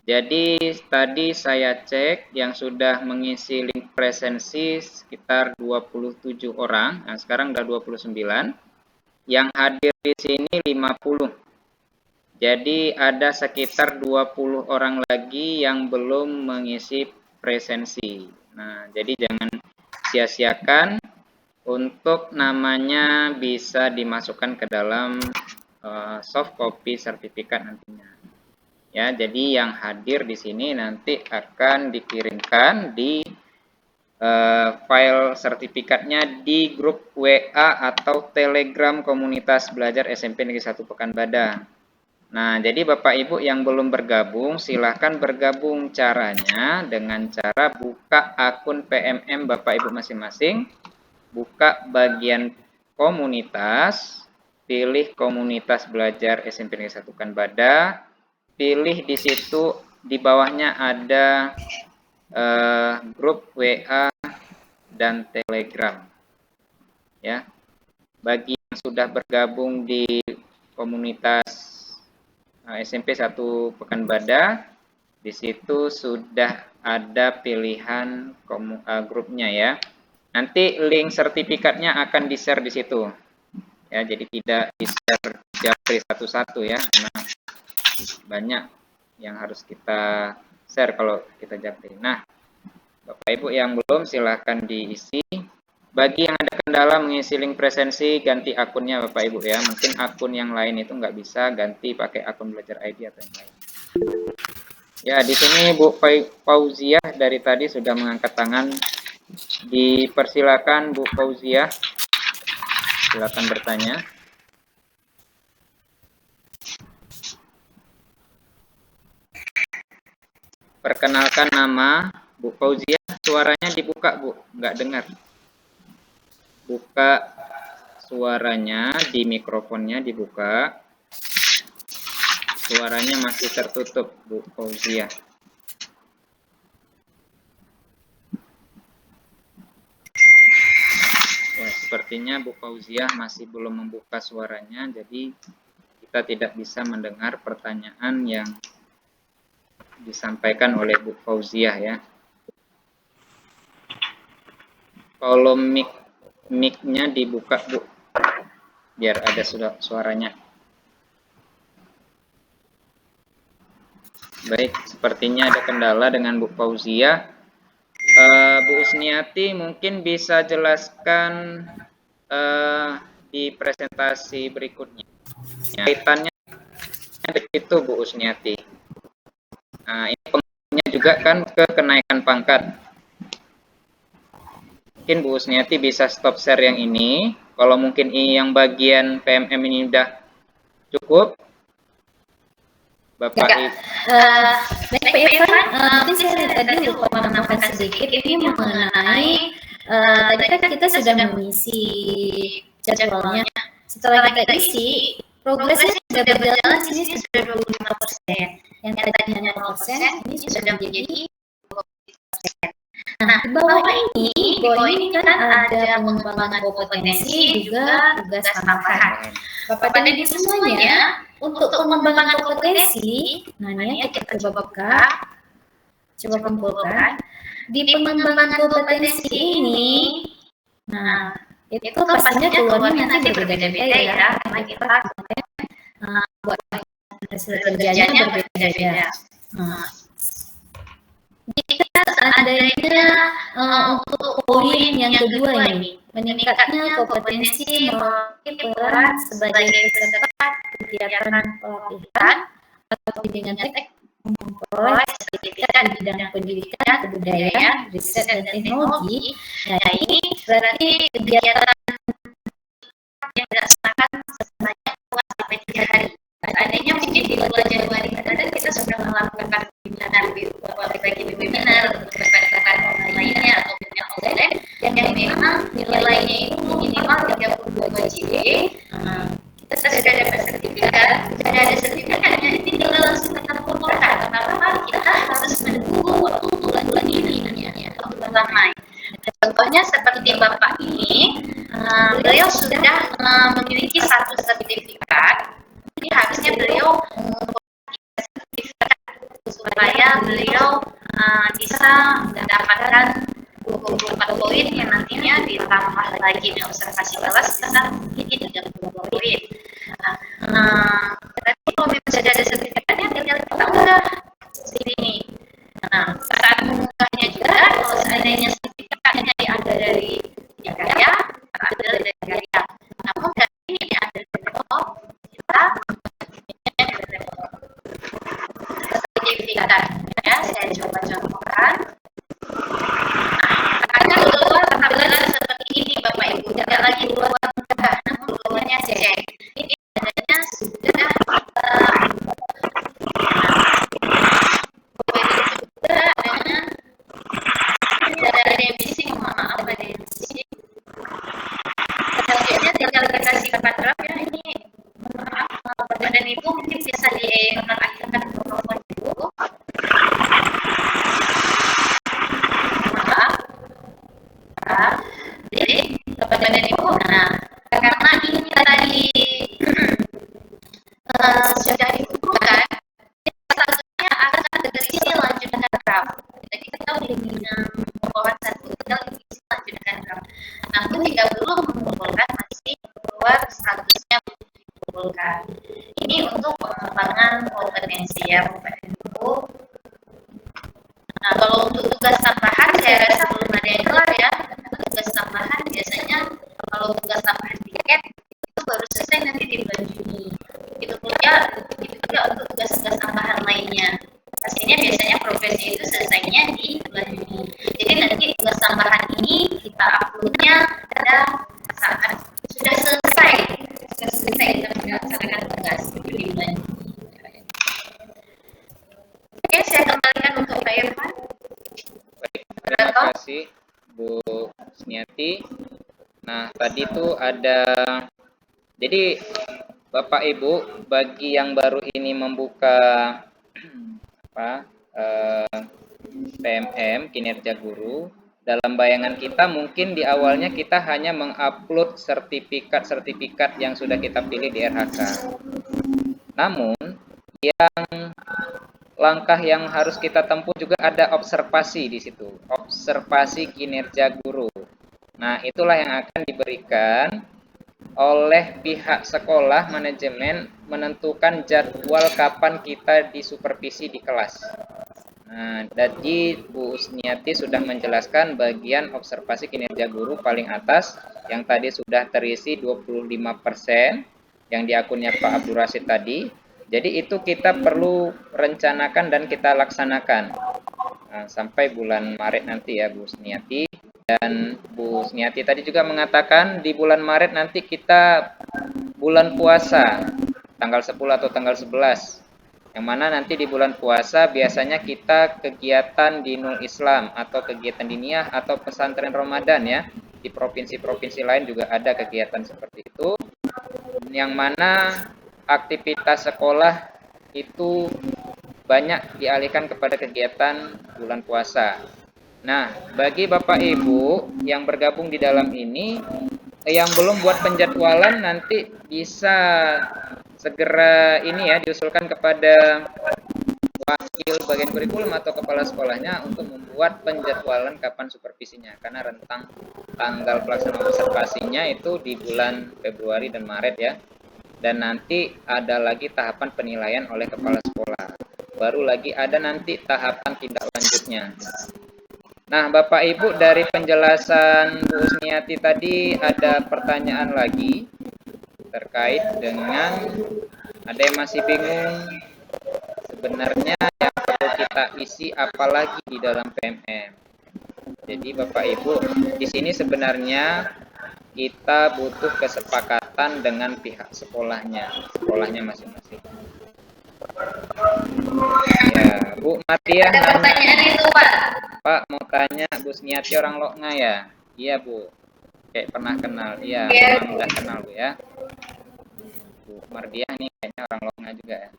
Jadi tadi saya cek yang sudah mengisi link presensi sekitar 27 orang. Nah, sekarang udah 29. Yang hadir di sini 50. Jadi ada sekitar 20 orang lagi yang belum mengisi presensi. Nah, jadi jangan sia-siakan untuk namanya bisa dimasukkan ke dalam soft copy sertifikat nantinya. Ya, jadi yang hadir di sini nanti akan dikirimkan di file sertifikatnya di grup WA atau Telegram komunitas belajar SMP Negeri 1 Pekanbadak. Nah, jadi Bapak Ibu yang belum bergabung, silahkan bergabung. Caranya dengan cara buka akun PMM Bapak Ibu masing-masing, buka bagian komunitas, pilih komunitas belajar SMP Negeri 1 Pekanbadak, pilih di situ di bawahnya ada grup WA dan Telegram. Ya, bagi yang sudah bergabung di komunitas SMP 1 Pekanbadak, di situ sudah ada pilihan grupnya ya. Nanti link sertifikatnya akan di-share di situ. Ya, jadi tidak di-share japri satu-satu ya, karena banyak yang harus kita share kalau kita japri. Nah, Bapak Ibu yang belum silahkan diisi. Bagi yang ada kendala mengisi link presensi, ganti akunnya Bapak Ibu ya. Mungkin akun yang lain itu nggak bisa, ganti pakai akun belajar ID atau yang lain. Ya, di sini Bu Fauzia dari tadi sudah mengangkat tangan. Dipersilakan Bu Fauzia. Silakan bertanya. Perkenalkan nama Bu Fauzia, suaranya dibuka Bu, nggak dengar. Buka suaranya di mikrofonnya dibuka. Suaranya masih tertutup Bu Fauzia. Ya, sepertinya Bu Fauzia masih belum membuka suaranya, jadi kita tidak bisa mendengar pertanyaan yang disampaikan oleh Bu Fauzia ya. Kolom mic-nya dibuka Bu, biar ada suaranya. Baik, sepertinya ada kendala dengan Bu Fauzia. Bu Usniati mungkin bisa jelaskan di presentasi berikutnya. Kaitannya itu Bu Usniati. Nah, ini pengaruhnya juga kan ke kenaikan pangkat. Mungkin Bu Usniati bisa stop share yang ini. Kalau mungkin ini yang bagian PMM ini udah cukup, Bapak Ibu. Baik Pak Irfan, mungkin saya tadi lupa menambahkan sedikit ini mengenai Tadi kan kita sudah mengisi jadwalnya. Setelah kita isi, progresnya sudah berjalan sini sudah 25%. Yang tadinya 0%, ini sudah menjadi 20%. Nah, di bawah ini kan ada pengembangan kompetensi juga tugas tambahan. Bapak dan Ibu semuanya, untuk pengembangan kompetensi, nah ini kita coba buka, coba kumpulkan. Di pengembangan kompetensi ini, nah itu pastinya keluarnya nanti berbeda-beda ya, karena kita buat hasil kerjanya berbeda-beda. Nah, jika seandainya untuk poin yang kedua ini, meningkatnya kompetensi melalui peran sebagai peserta kegiatan pelatihan atau bimbingan teknik memperoleh sertifikat di bidang pendidikan, kebudayaan, riset dan teknologi. Nah ini berarti kegiatan yang dilaksanakan sebanyak 2 sampai 3 hari. Seandainya mungkin di bulan Januari kadang kita sudah melakukan webinar untuk rekan-rekan lainnya atau yang online yang memang nilainya itu minimal 32 JP. Kita sudah dapat sertifikat, sudah ada sertifikatnya, tinggal langsung kita kumpulkan. Kenapa kita harus menunggu waktu bulan-bulan ini atau bulan Mei? Contohnya seperti Bapak ini, beliau sudah memiliki 1 sertifikat. Jadi harusnya beliau memiliki sertifikat supaya beliau bisa mendapatkan 24 poin yang nantinya ditambah lagi di observasi kelas bisa mungkin 32 poin. Tapi kalau misalnya ada sertifikatnya tinggal kita unggah sini. Nah, saat mengunggahnya juga kalau seandainya sertifikatnya ada dari Jaya, ada dari Jaya. Namun kali ini ada dari Depok, kita sertifikat. Ya, saya coba contohkan. Karena keluar tampilan seperti ini Bapak Ibu, tidak lagi keluar mudah, namun keluarnya cek. Ini adanya sudah juga dengan ada revisi, mohon maaf ada revisi. Selanjutnya tinggal kita kasih paragraf ya ini. Maaf, Bapak dan Ibu mungkin bisa diaktifkan mikrofon dulu. Jadi kepada Ibu, nah karena ini tadi sudah dikumpulkan, statusnya akan terisi lanjutkan draft. Jadi kita udah membawa 1 tinggal isi lanjutkan draft. Namun jika belum mengumpulkan masih keluar statusnya dikumpulkan. Ini untuk pengembangan kompetensi ya Bapak dan Ibu. Nah kalau untuk tugas tambahan saya rasa belum ada yang kelar ya. Tugas tambahan biasanya kalau tugas tambahan tiket itu baru selesai nanti di bulan Juni. Itu juga untuk tugas-tugas tambahan lainnya. Pastinya biasanya progresnya itu selesainya di bulan Juni. Jadi nanti tugas tambahan ini kita uploadnya pada saat sudah selesai kita melaksanakan tugas itu di bulan Juni. Oke, saya kembalikan untuk Pak Irfan. Terima kasih Bu Sniati. Nah, tadi itu ada, jadi Bapak Ibu, bagi yang baru ini membuka PMM, kinerja guru, dalam bayangan kita mungkin di awalnya kita hanya mengupload sertifikat-sertifikat yang sudah kita pilih di RHK. Namun, langkah yang harus kita tempuh juga ada observasi di situ, observasi kinerja guru. Nah, itulah yang akan diberikan oleh pihak sekolah, manajemen menentukan jadwal kapan kita disupervisi di kelas. Nah, jadi Bu Usniati sudah menjelaskan bagian observasi kinerja guru paling atas yang tadi sudah terisi 25% yang di akunnya Pak Abdul Rasid tadi. Jadi itu kita perlu rencanakan dan kita laksanakan sampai bulan Maret nanti ya Bu Usniati. Dan Bu Usniati tadi juga mengatakan di bulan Maret nanti kita bulan puasa tanggal 10 atau tanggal 11. Yang mana nanti di bulan puasa biasanya kita kegiatan dinul Islam atau kegiatan diniyah atau pesantren Ramadan ya. Di provinsi-provinsi lain juga ada kegiatan seperti itu. Yang mana aktivitas sekolah itu banyak dialihkan kepada kegiatan bulan puasa. Nah, bagi Bapak Ibu yang bergabung di dalam ini, yang belum buat penjadwalan nanti bisa segera ini ya diusulkan kepada wakil bagian kurikulum atau kepala sekolahnya untuk membuat penjadwalan kapan supervisinya, karena rentang tanggal pelaksanaan observasinya itu di bulan Februari dan Maret ya. Dan nanti ada lagi tahapan penilaian oleh kepala sekolah. Baru lagi ada nanti tahapan tindak lanjutnya. Nah, Bapak Ibu, dari penjelasan Bu Usniati tadi ada pertanyaan lagi terkait dengan ada yang masih bingung sebenarnya yang perlu kita isi apalagi di dalam PMM. Jadi Bapak Ibu, di sini sebenarnya kita butuh kesepakatan dengan pihak sekolahnya masing-masing. Ya, Bu Mardiah Ada pertanyaan itu, Pak. Pak mau tanya Bu Usniati orang Loknga ya? Iya Bu, kayak pernah kenal. Iya, Iya. memang udah kenal Bu ya. Bu Mardiah nih kayaknya orang Loknga juga ya.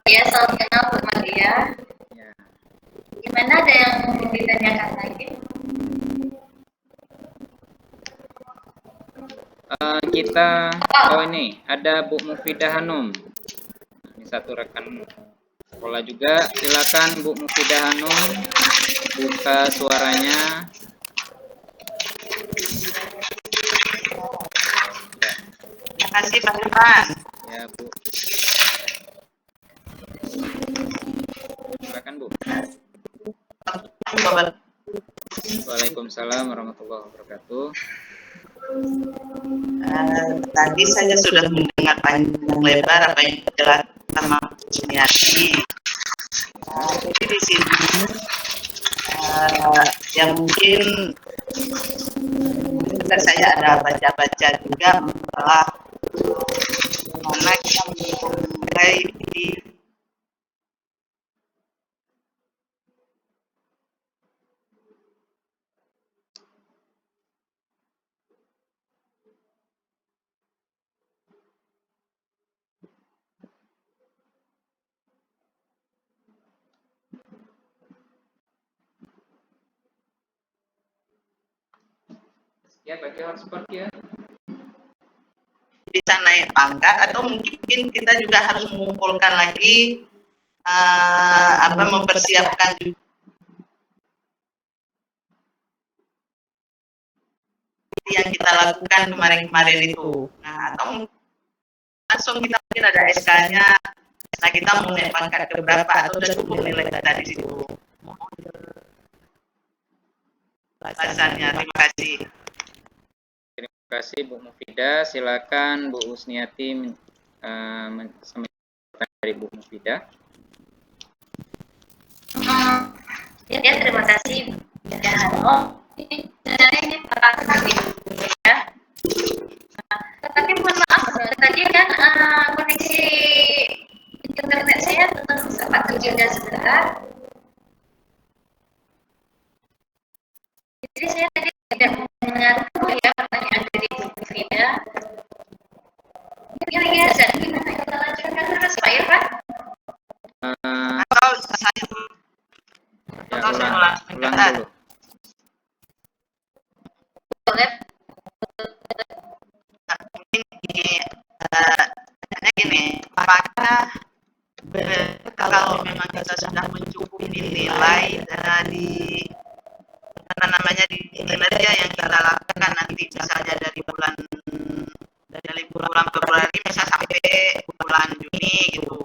Iya, salam kenal Bu Maria. Ya. Gimana, ada yang mau ditanyakan lagi? Kita ini ada Bu Mufidah Hanum. Ini satu rekan sekolah juga. Silakan Bu Mufidah Hanum buka suaranya. Terima kasih Pak Irfan. Ya Bu. Silakan Bu. Waalaikumsalam warahmatullahi wabarakatuh. Tadi saya sudah mendengar panjang lebar apa yang dijelaskan sama Sumiati. Jadi di sini yang mungkin saya ada baca-baca juga bahwa mana kita mulai di Ya, pakai hotspot ya. bisa naik pangkat atau mungkin kita juga harus mengumpulkan lagi mempersiapkan juga yang kita lakukan kemarin-kemarin itu. Nah, atau langsung kita mungkin ada SK-nya, nah kita mau naik pangkat ke berapa atau sudah cukup nilai data di situ. Bahasanya, terima kasih. Terima kasih Bu Mufidah. Silakan Bu Usniati dari Bu Mufidah. Ya, terima kasih. Ya, halo. Ini sebenarnya ini perasaan ya. Tapi mohon maaf, tadi kan koneksi internet saya sempat terjeda sebentar. Jadi saya tadi tidak mendengar ya pertanyaan dari Bu Frida. Kira-kira gimana kita lanjutkan terus Pak Irfan? Atau saya Ulang dulu. Boleh. Gini, apakah kalau memang kita sudah mencukupi nilai dari di kinerja yang kita lakukan nanti misalnya dari bulan Februari bisa sampai bulan Juni gitu,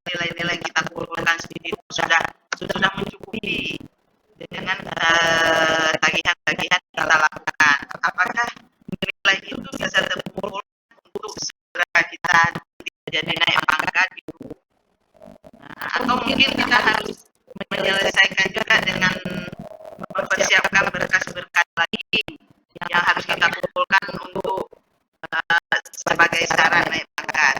nilai-nilai kita kumpulkan sendiri sudah mencukupi dengan tagihan-tagihan kita lakukan. Apakah nilai itu bisa terkumpul untuk segera kita jadi naik pangkat gitu? Nah, atau mungkin kita harus menyelesaikan juga dengan mempersiapkan berkas-berkas lagi yang harus kita kumpulkan untuk sebagai syarat naik pangkat.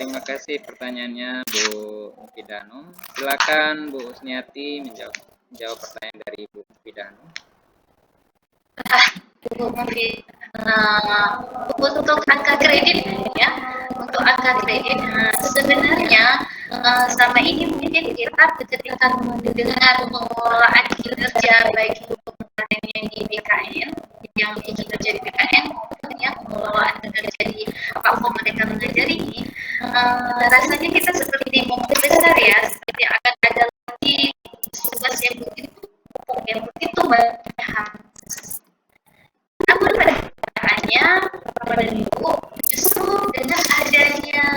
terima kasih pertanyaannya Bu Pidano. Silakan Bu Husniati menjawab pertanyaan dari Bu Pidano. Untuk angka kredit ya, untuk angka kredit sebenarnya selama ini mungkin kita ketika mendengar pengelolaan kinerja baik itu pengelolaan di BKN yang kinerja di BKN maupun yang pengelolaan kinerja di platform Merdeka Mengajar ini, rasanya kita seperti mobil besar ya, seperti akan ada lagi tugas yang begitu banyak. Namun pada kenyataannya pada Ibu justru dengan adanya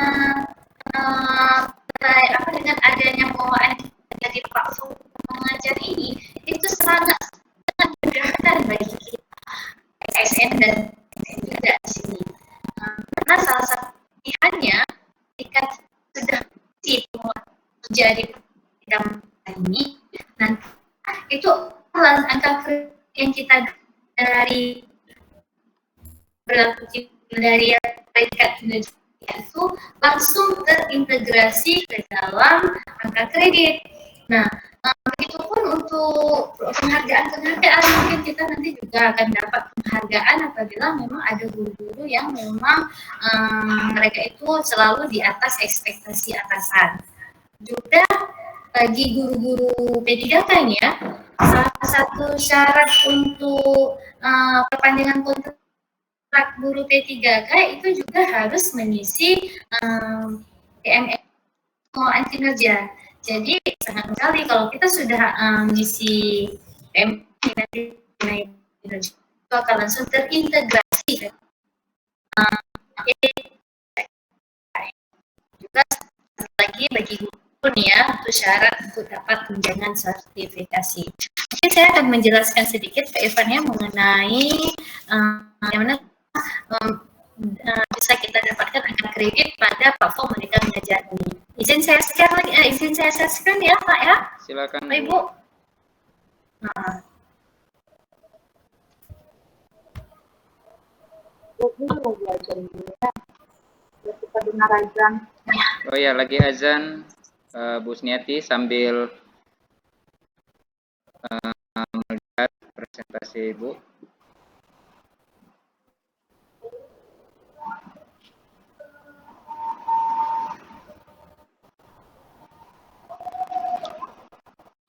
dengan adanya pengelolaan dari platform mengajar ini itu sangat memudahkan bagi kita ASN dan juga di sini. Karena salah satu pilihannya ketika sudah menjadi program ini nanti itu angka yang kita dari berlaku dari peringkat kinerja itu langsung terintegrasi ke dalam angka kredit. Nah, begitupun untuk penghargaan mungkin kita nanti juga akan dapat penghargaan apabila memang ada guru-guru yang memang mereka itu selalu di atas ekspektasi atasan. Juga bagi guru-guru P3K ya, salah satu syarat untuk perpanjangan kontrak guru P3K itu juga harus mengisi PMS pengelolaan kinerja. Jadi sangat sekali kalau kita sudah mengisi PMS kinerja itu akan langsung terintegrasi. Juga lagi bagi guru ya untuk syarat untuk dapat tunjangan sertifikasi. Mungkin saya akan menjelaskan sedikit Pak Irfan ya mengenai bagaimana bisa kita dapatkan angka kredit pada platform Merdeka Mengajar ini. Izin saya share ya Pak ya. Silakan Pak Ibu. Mau belajar dulu ya. Biar kita dengar azan. Oh ya, lagi azan Bu Husniati sambil melihat presentasi Ibu.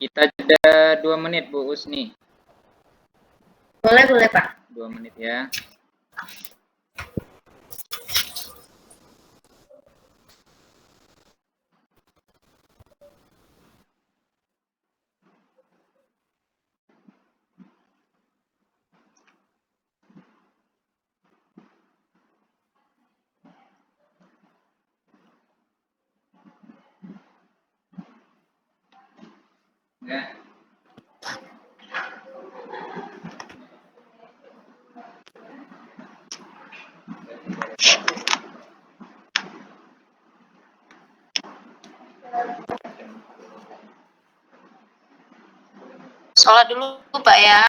Kita jeda 2 menit Bu Husni. Boleh Pak. 2 menit ya. Ya. Sholat dulu Pak ya.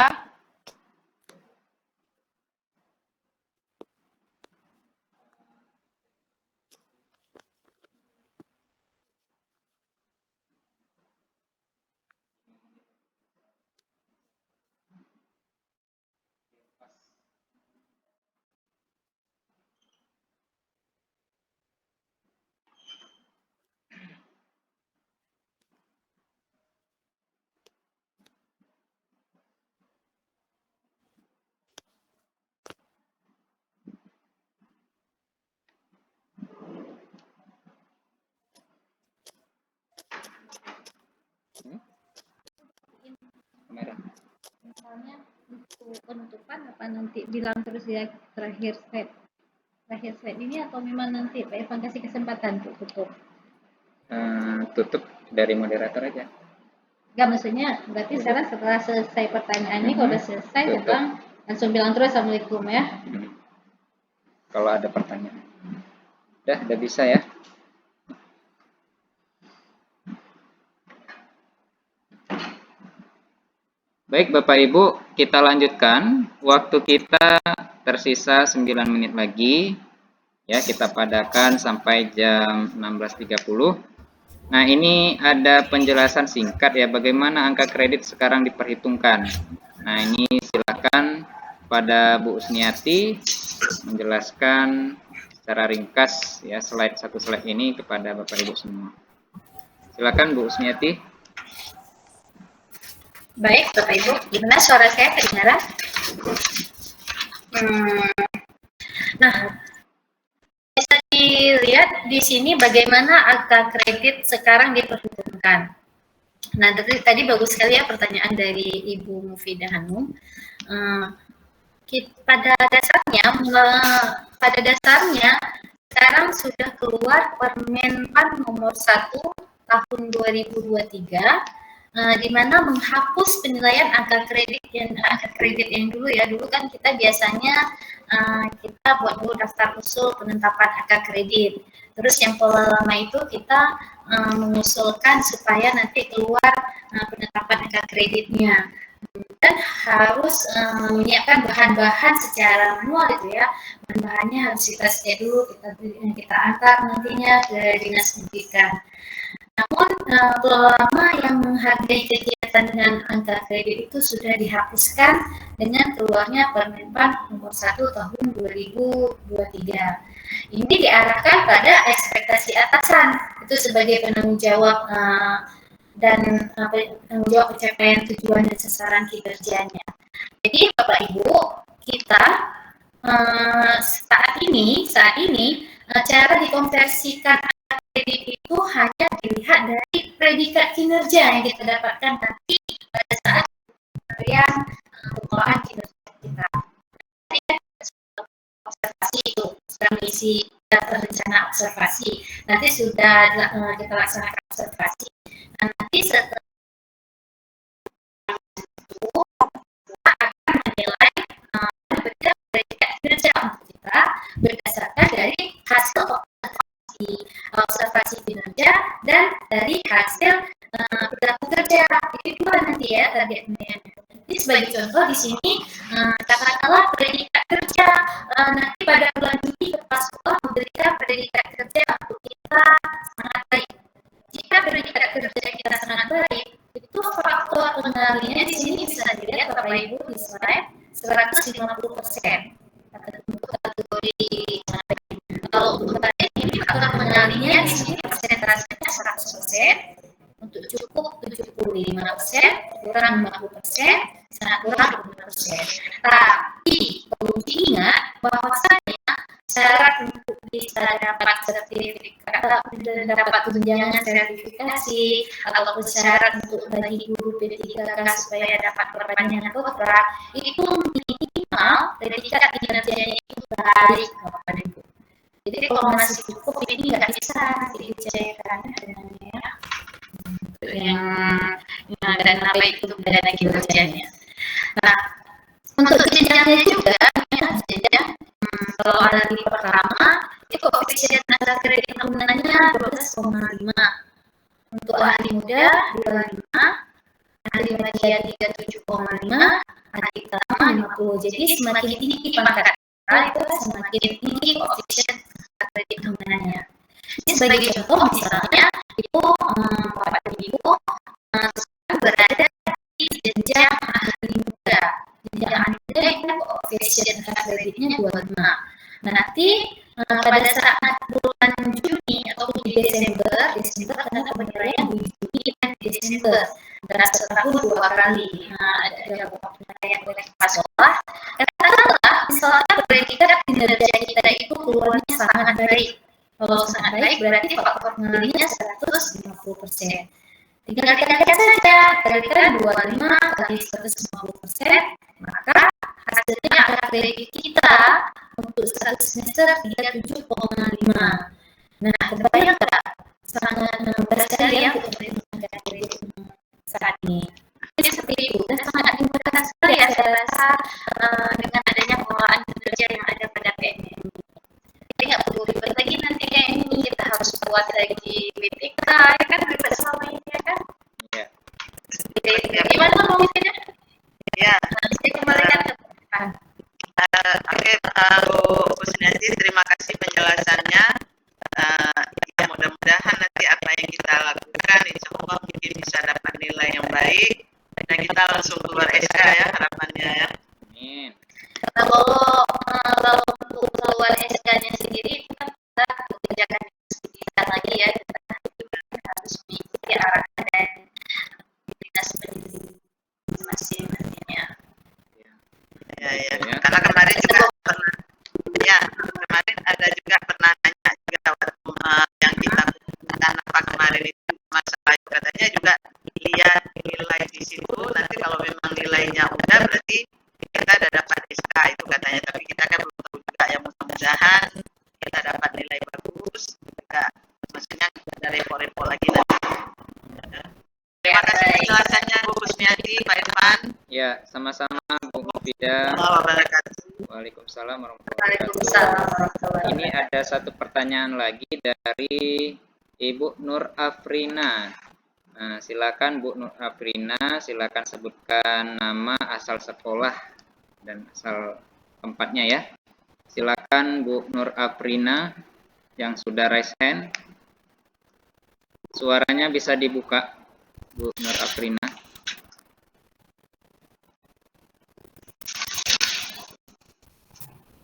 Misalnya untuk penutupan apa nanti bilang terus ya terakhir slide ini atau memang nanti Pak Irfan kasih kesempatan untuk tutup? Tutup dari moderator aja. Enggak, maksudnya berarti sekarang setelah selesai pertanyaannya kalau udah selesai memang langsung bilang terus Assalamualaikum ya. Kalau ada pertanyaan. Udah bisa ya. Baik Bapak Ibu, kita lanjutkan. Waktu kita tersisa 9 menit lagi. Ya, kita padakan sampai jam 16.30. Nah, ini ada penjelasan singkat ya bagaimana angka kredit sekarang diperhitungkan. Nah, ini silakan pada Bu Usniati menjelaskan secara ringkas ya satu slide ini kepada Bapak Ibu semua. Silakan Bu Usniati. Baik, Bapak Ibu, gimana suara saya kedengaran? Nah, bisa dilihat di sini bagaimana angka kredit sekarang diperhitungkan. Nah, tadi bagus sekali ya pertanyaan dari Ibu Mufidah Hanum. Pada dasarnya sekarang sudah keluar Permenpan nomor 1 tahun 2023 di mana menghapus penilaian angka kredit yang dulu ya. Dulu kan kita biasanya kita buat dulu daftar usul penetapan angka kredit. Terus yang pola lama itu kita mengusulkan supaya nanti keluar penetapan angka kreditnya. Dan harus menyiapkan bahan-bahan secara manual itu ya. Bahan-bahannya harus kita schedule, kita antar nantinya ke Dinas Pendidikan. Namun lama yang menghargai kegiatan dengan angka kredit itu sudah dihapuskan dengan keluarnya Permenpan nomor 1 tahun 2023. Ini diarahkan pada ekspektasi atasan itu sebagai penanggung jawab dan penanggung jawab pencapaian tujuan dan sasaran kinerjanya. Jadi Bapak Ibu, kita saat ini cara dikonversikan kredit itu hanya dilihat dari predikat kinerja yang kita dapatkan nanti pada saat penilaian pengelolaan kinerja kita. Observasi itu sudah mengisi data rencana observasi. Nanti sudah kita laksanakan observasi. Nah, nanti setelah itu akan menilai predikat kinerja untuk kita berdasarkan dari hasil observasi kinerja dan dari hasil perilaku kerja. Itu dua nanti ya targetnya. Jadi sebagai contoh di sini katakanlah predikat kerja nanti pada bulan Juni kepala sekolah memberikan predikat kerja untuk kita sangat baik. Jika predikat kerja kita sangat baik, itu faktor pengendalinya di sini bisa dilihat Bapak Ibu di slide 150%. Untuk kategori kalau untuk baik ini faktor pengendalinya di sini persentasenya 100%, untuk cukup 75%, kurang 50%, sangat kurang 5%. Tapi perlu diingat bahwasanya syarat untuk bisa dapat sertifikat, dapat tunjangan sertifikasi atau syarat untuk bagi guru P3K supaya dapat perpanjangan kontrak itu minimal predikat kinerjanya itu baik Bapak Ibu. Jadi kalau masih cukup ini nggak bisa dicairkan dengan yang dan apa itu dana kinerjanya. Nah, untuk jenjangnya juga jenjang kalau ada di pertama itu koefisien angka kredit tahunannya 12,5. Untuk ahli muda 25, ahli media 37,5, ahli utama 50. Jadi semakin tinggi pangkat itu semakin tinggi koefisien angka kredit tahunannya. Ini sebagai contoh misalnya itu Bapak Ibu berada di jenjang ahli muda. Jenjang ahli muda itu koefisien angka kreditnya 25. Nah, nanti pada saat bulan Juni atau di Desember karena penilaian di Juni dan Desember antara setahun 2 kali. Ada beberapa penilaian oleh kepala sekolah. Katakanlah misalnya predikat kinerja kita itu keluarnya sangat baik. Kalau sangat baik berarti faktor penilaiannya 150%. Tinggal kita saja, kalikan 25 kali 150%, maka hasilnya angka kredit kita untuk satu semester 37,5. Nah, kebayang nggak? Sangat berat sekali ya untuk angka kredit saat ini. Jadi seperti itu, dan sangat dimudahkan sekali ya saya rasa dengan adanya pengelolaan kinerja yang ada pada PMN. Jadi nggak perlu ribet lagi nanti kayak ini kita harus buat lagi BTK, ya kan ribet sama ini ya kan? Ya. Gimana mau misalnya? Ya. Saya kembalikan ke depan. Oke, Bu Kusnati, terima kasih penjelasan baik. Dan kita langsung keluar SK ya harapannya ya. Amin. Kalau untuk keluar SK-nya sendiri kan kita kebijakan kita lagi ya, kita harus mengikuti arahan dan dinas pendidikan masing-masingnya. Ya. Karena kemarin juga pernah, ya kemarin ada juga pernah nanya juga yang kita apa kemarin itu masalah katanya juga lihat nilai di situ, nanti kalau memang nilainya udah berarti kita ada dapat SK itu katanya, tapi kita kan belum tahu juga ya, mudah-mudahan kita dapat nilai bagus juga, maksudnya ada repo-repo lagi nanti. Terima kasih penjelasannya Bu Kusmiati, Pak Irfan. Ya, sama-sama Bu Mufidah. Waalaikumsalam warahmatullahi wabarakatuh. Ini ada satu pertanyaan lagi dari Ibu Nur Afrina. Nah, silakan Bu Nur Afrina, silakan sebutkan nama, asal sekolah dan asal tempatnya ya. Silakan Bu Nur Afrina yang sudah raise hand. Suaranya bisa dibuka, Bu Nur Afrina.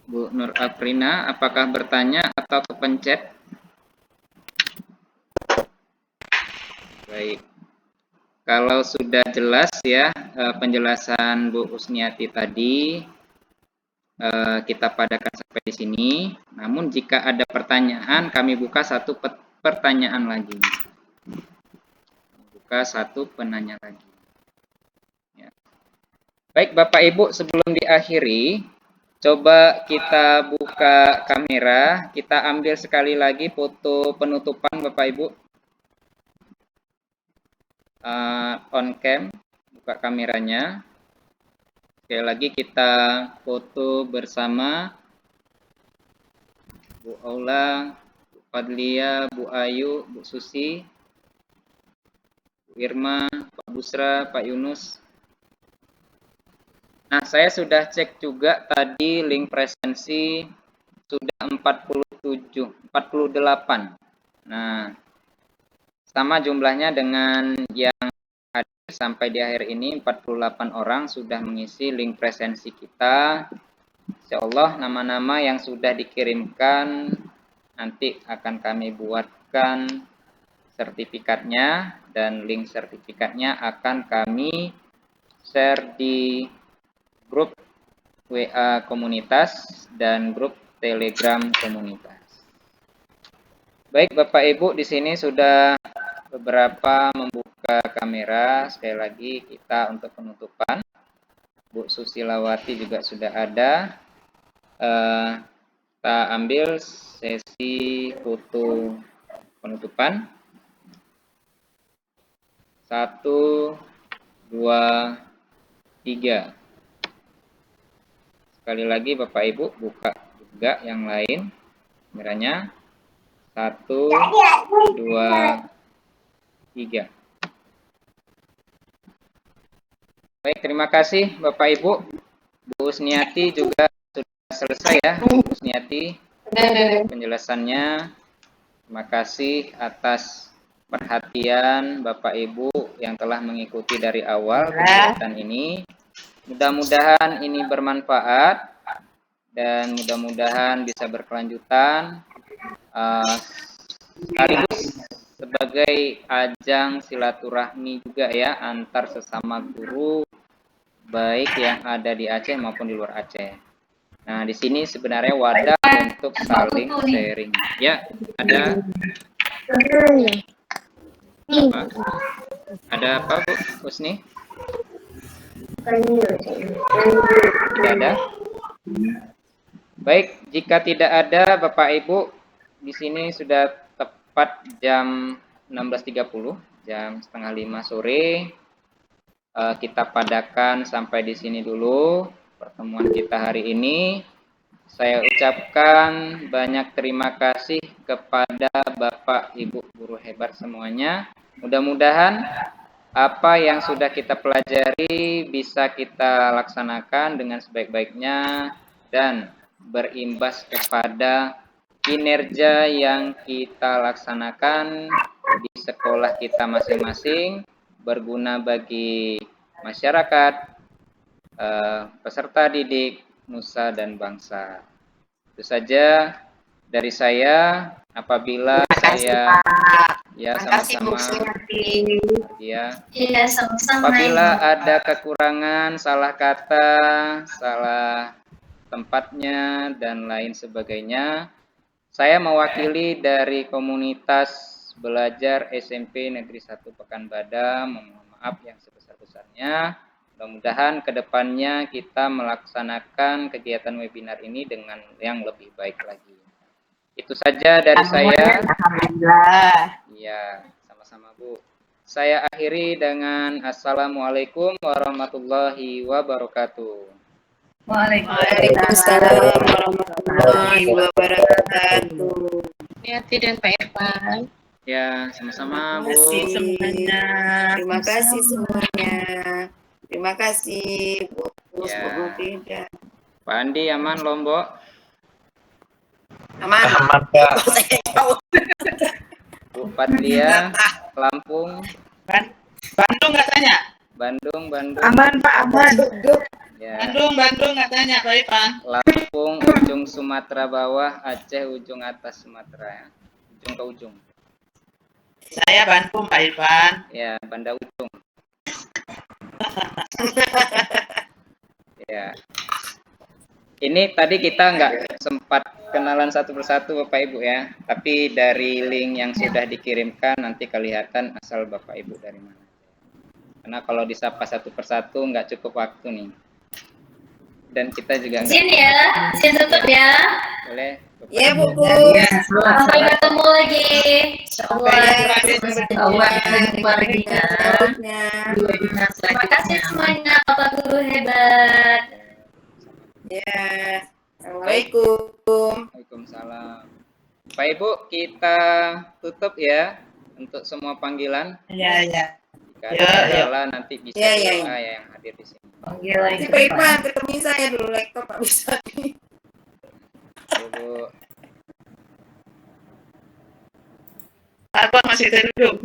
Bu Nur Afrina, apakah bertanya atau kepencet? Baik. Kalau sudah jelas ya penjelasan Bu Kusmiati tadi, kita padakan sampai di sini. Namun jika ada pertanyaan, kami buka satu pertanyaan lagi. Buka satu penanya lagi. Ya. Baik Bapak Ibu, sebelum diakhiri, coba kita buka kamera, kita ambil sekali lagi foto penutupan Bapak Ibu. On cam, buka kameranya. Sekali lagi kita foto bersama Bu Aula, Bu Fadlia, Bu Ayu, Bu Susi, Bu Irma, Pak Busra, Pak Yunus. Nah, saya sudah cek juga tadi link presensi sudah 48. Nah, sama jumlahnya dengan yang hadir sampai di akhir ini, 48 orang sudah mengisi link presensi kita. Insyaallah nama-nama yang sudah dikirimkan nanti akan kami buatkan sertifikatnya, dan link sertifikatnya akan kami share di grup WA komunitas dan grup Telegram komunitas. Baik Bapak Ibu, di sini sudah beberapa membuka kamera. Sekali lagi kita untuk penutupan. Bu Susilawati juga sudah ada. Kita ambil sesi foto penutupan. 1, 2, 3. Sekali lagi Bapak Ibu buka juga yang lain kameranya. 1, 2, 3. Baik, terima kasih Bapak Ibu. Bu Kusmiati juga sudah selesai ya, Bu Kusmiati, penjelasannya. Terima kasih atas perhatian Bapak Ibu yang telah mengikuti dari awal kegiatan ini. Mudah-mudahan ini bermanfaat dan mudah-mudahan bisa berkelanjutan. Sekaligus sebagai ajang silaturahmi juga ya antar sesama guru baik yang ada di Aceh maupun di luar Aceh. Nah, di sini sebenarnya wadah untuk saling sharing. Ya, ada apa? Ada apa Bu Husni? Tidak ada. Baik, jika tidak ada Bapak Ibu, di sini sudah tepat jam 16.30, jam setengah 5 sore. Kita padakan sampai di sini dulu pertemuan kita hari ini. Saya ucapkan banyak terima kasih kepada Bapak Ibu guru hebat semuanya. Mudah-mudahan apa yang sudah kita pelajari bisa kita laksanakan dengan sebaik-baiknya dan berimbas kepada kinerja yang kita laksanakan di sekolah kita masing-masing berguna bagi masyarakat, peserta didik, nusa dan bangsa. Itu saja dari saya. Apabila saya ya sama-sama ya. Iya, sama-sama. Apabila ada kekurangan, salah kata, salah tempatnya dan lain sebagainya, saya mewakili dari komunitas belajar SMP Negeri 1 Pekanbadak, memohon maaf yang sebesar-besarnya. Mudah-mudahan kedepannya kita melaksanakan kegiatan webinar ini dengan yang lebih baik lagi. Itu saja dari saya. Alhamdulillah. Iya, sama-sama Bu. Saya akhiri dengan Assalamualaikum warahmatullahi wabarakatuh. Waalaikumsalam warahmatullahi wabarakatuh. Hati dan Pak Irfan. Ya, sama-sama Bu. Terima kasih semuanya. Terima kasih Bu. Ya. Tidak. Pak Andi aman Lombok? Aman. Aman, Kak. Saya jauh. Bu Padlia, Lampung, Bandung katanya. Bandung. Aman Pak, aman. Ya. Bandung katanya Pak Irfan. Lampung, ujung Sumatera bawah, Aceh ujung atas Sumatera ya. Ujung ke ujung. Saya Bandung Pak Irfan. Ya, Banda Ujung. Ya. Ini tadi kita nggak sempat kenalan satu persatu Bapak Ibu ya, tapi dari link yang sudah dikirimkan nanti kelihatan asal Bapak Ibu dari mana. Karena kalau disapa satu persatu nggak cukup waktu nih. Dan kita juga nggak. Izin ya, izin tutup ya. Boleh. Bapak Ya Ibu. Bu. Sampai ketemu lagi. Insyaallah. Terima kasih semuanya Bapak Guru hebat. Ya. Assalamualaikum. Waalaikumsalam. Bapak Ibu, kita tutup ya untuk semua panggilan. Iya. Jika ada kendala nanti bisa Ya. doa ya yang hadir di sini. Si Pak Irfan, ketemu saya dulu laptop Pak bisa. Bu. Aku masih duduk.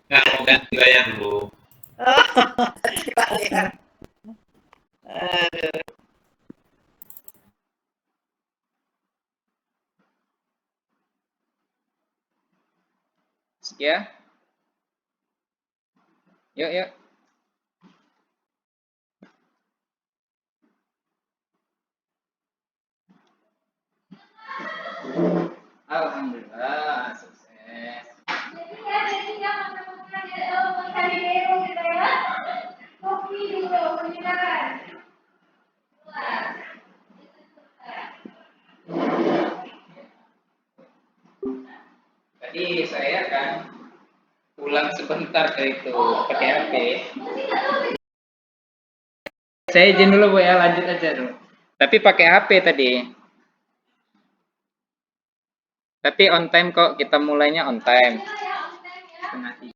Nggak mau ganti gaya dulu. Pak lihat. Aduh. Ya. Yuk. Alhamdulillah sukses. Tadi saya kan pulang sebentar ke itu pakai HP. Saya izin dulu Bu ya, lanjut aja dulu. Tapi pakai HP tadi. Tapi on time kok, kita mulainya on time. 2:30.